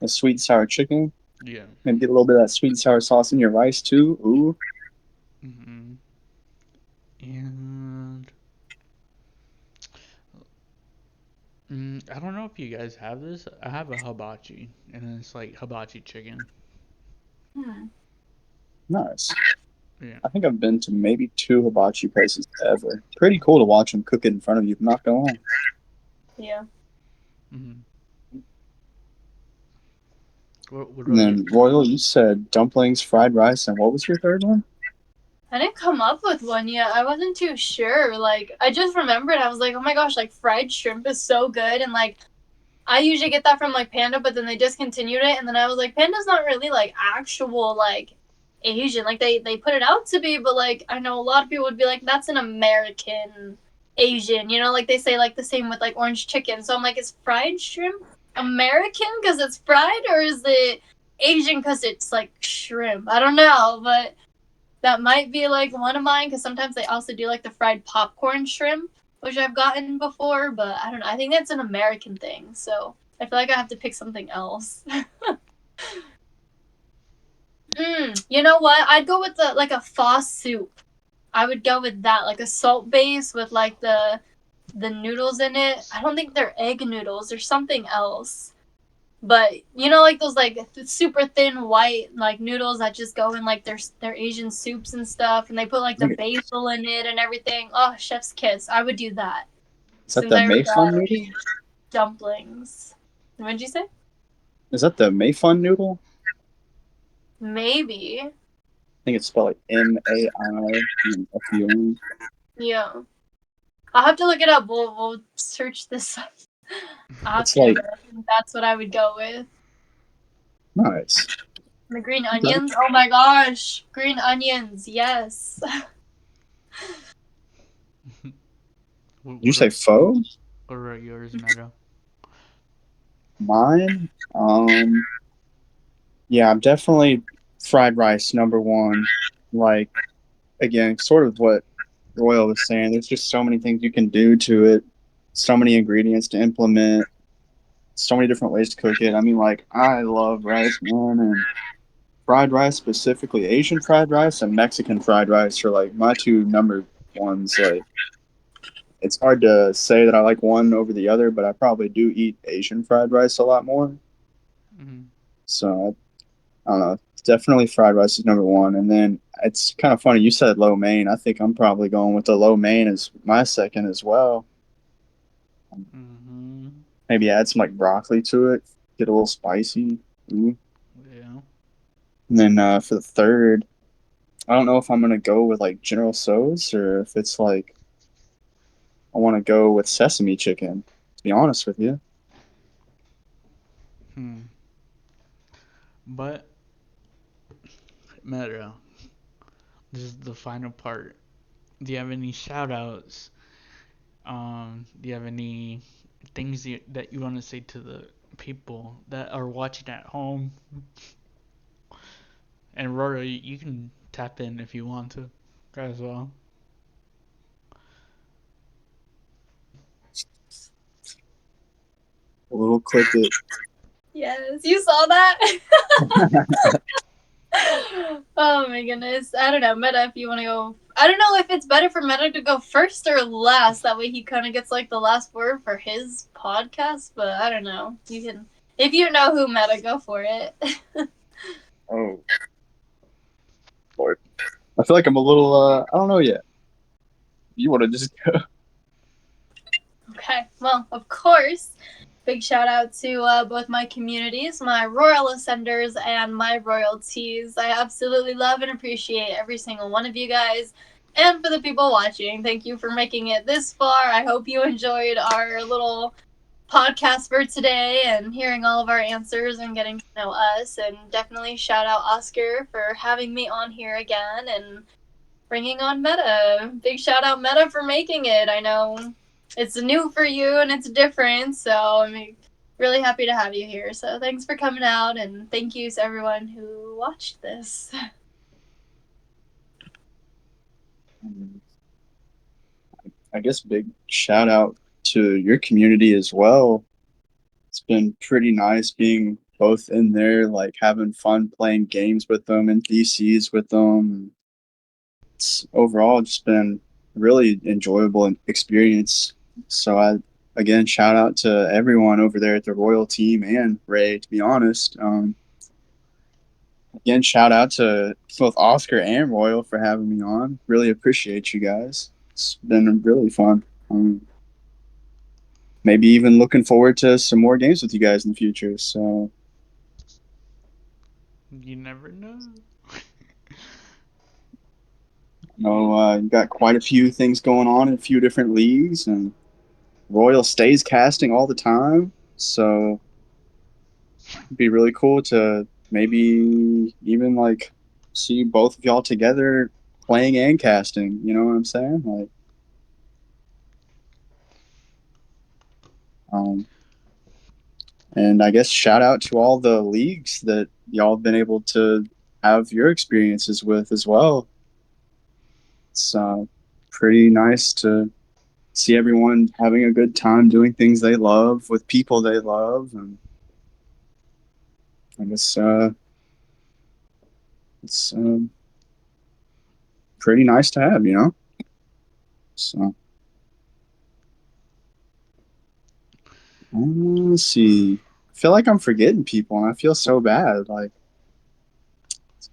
D: The sweet and sour chicken.
B: Yeah.
D: Maybe get a little bit of that sweet and sour sauce in your rice, too. Ooh.
B: And I don't know if you guys have this. I have a hibachi, and it's like hibachi chicken.
D: Nice.
B: Yeah.
D: I think I've been to maybe 2 hibachi places ever. Pretty cool to watch them cook it in front of you, I'm not gonna lie.
C: Yeah.
B: What
D: And then, Royal, you said dumplings, fried rice, and what was your third one?
C: I didn't come up with one yet. I wasn't too sure. Like, I just remembered. I was like, oh my gosh, like, fried shrimp is so good. And, like, I usually get that from, like, Panda, but then they discontinued it. And then I was like, Panda's not really, like, actual, like, Asian. Like, they put it out to be, but, like, I know a lot of people would be like, that's an American Asian. You know, like, they say, like, the same with, like, orange chicken. So I'm like, is fried shrimp American because it's fried? Or is it Asian because it's, like, shrimp? I don't know, but... that might be like one of mine because sometimes they also do like the fried popcorn shrimp, which I've gotten before, but I don't know. I think that's an American thing, so I feel like I have to pick something else. You know what? I'd go with like a pho soup. I would go with that, like a salt base with like the noodles in it. I don't think they're egg noodles. They're something else. But you know, like those like super thin white like noodles that just go in like their Asian soups and stuff, and they put like the basil in it and everything. Oh, chef's kiss! I would do that
D: Is that
C: since
D: the
C: I already
D: Mayfun
C: got
D: noodle?
C: dumplings. What'd you say?
D: Is that the Mayfun noodle?
C: Maybe.
D: I think it's spelled like MAIFUN.
C: Yeah. I'll have to look it up. We'll search this up
D: It's like
C: after. That's what I would go with.
D: nice.
C: The green onions. Oh my gosh, green onions. Yes.
D: Did you say pho?
B: What are yours, Meta?
D: Mine? Yeah, I'm definitely fried rice number one. Like, again, sort of what Royal was saying. There's just so many things you can do to it, so many ingredients to implement, so many different ways to cook it. I mean, like, I love rice, man, and fried rice, specifically Asian fried rice and Mexican fried rice, are like my two number ones. Like, it's hard to say that I like one over the other, but I probably do eat Asian fried rice a lot more.
B: Mm-hmm.
D: So I don't know. Definitely fried rice is number one. And then it's kind of funny. You said lo mein. I think I'm probably going with the lo mein as my second as well.
B: Mm-hmm.
D: Maybe add some like broccoli to it. Get a little spicy. Ooh.
B: Yeah.
D: And then for the third, I don't know if I'm going to go with like General Tso's or if it's like I want to go with sesame chicken, to be honest with you.
B: Hmm. But Meta, this is the final part. Do you have any shout outs? Do you have any things that you want to say to the people that are watching at home? And Rory, you can tap in if you want to as well.
D: A little clip it.
C: Yes, you saw that. Oh my goodness. I don't know, Meta, if you want to go. I don't know if it's better for Meta to go first or last. That way he kind of gets like the last word for his podcast. But I don't know. You can, if you know who Meta, go for it.
D: Oh, Lord. I feel like I'm a little, I don't know yet. You want to just go?
C: Okay. Well, of course. Big shout out to both my communities, my Royal Ascenders and my Royalties. I absolutely love and appreciate every single one of you guys. And for the people watching, thank you for making it this far. I hope you enjoyed our little podcast for today and hearing all of our answers and getting to know us. And definitely shout out Oscar for having me on here again and bringing on Meta. Big shout out Meta for making it. I know it's new for you and it's different, so I'm really happy to have you here. So thanks for coming out and thank you to everyone who watched this.
D: I guess big shout out to your community as well. It's been pretty nice being both in there, like having fun playing games with them and DCs with them. It's overall just been really enjoyable experience. So I again shout out to everyone over there at the Royal team and Ray. To be honest, again shout out to both Oscar and Royal for having me on. Really appreciate you guys. It's been really fun. Maybe even looking forward to some more games with you guys in the future. So,
B: You never know.
D: you got quite a few things going on in a few different leagues, and Royal stays casting all the time. So, it'd be really cool to maybe even like see both of y'all together playing and casting. You know what I'm saying? Like, um, and I guess shout out to all the leagues that y'all have been able to have your experiences with as well. It's pretty nice to see everyone having a good time doing things they love with people they love, and I guess it's pretty nice to have, you know. So let's see. I feel like I'm forgetting people, and I feel so bad. Like,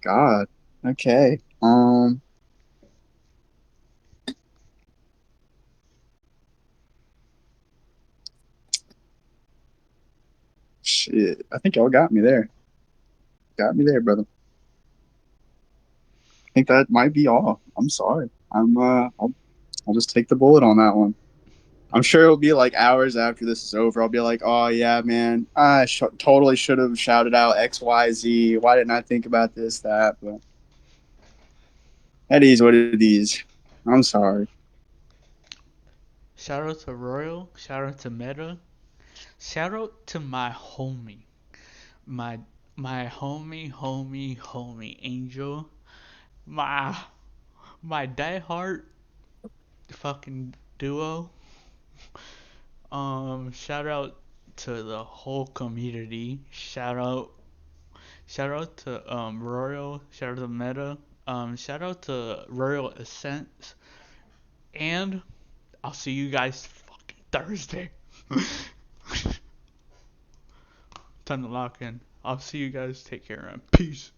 D: God. Okay. Shit. I think y'all got me there. Got me there, brother. I think that might be all. I'm sorry. I'll just take the bullet on that one. I'm sure it'll be like hours after this is over. I'll be like, oh yeah, man, totally should have shouted out X, Y, Z. Why didn't I think about this, that? But that is what it is. I'm sorry.
B: Shout out to Royal. Shout out to Meta. Shout out to my homie. My my homie Angel. My my diehard fucking duo. Shout out to the whole community. Shout out to Royal. Shout out to Meta. Shout out to Royal Ascent. And I'll see you guys fucking Thursday. Time to lock in. I'll see you guys. Take care and peace.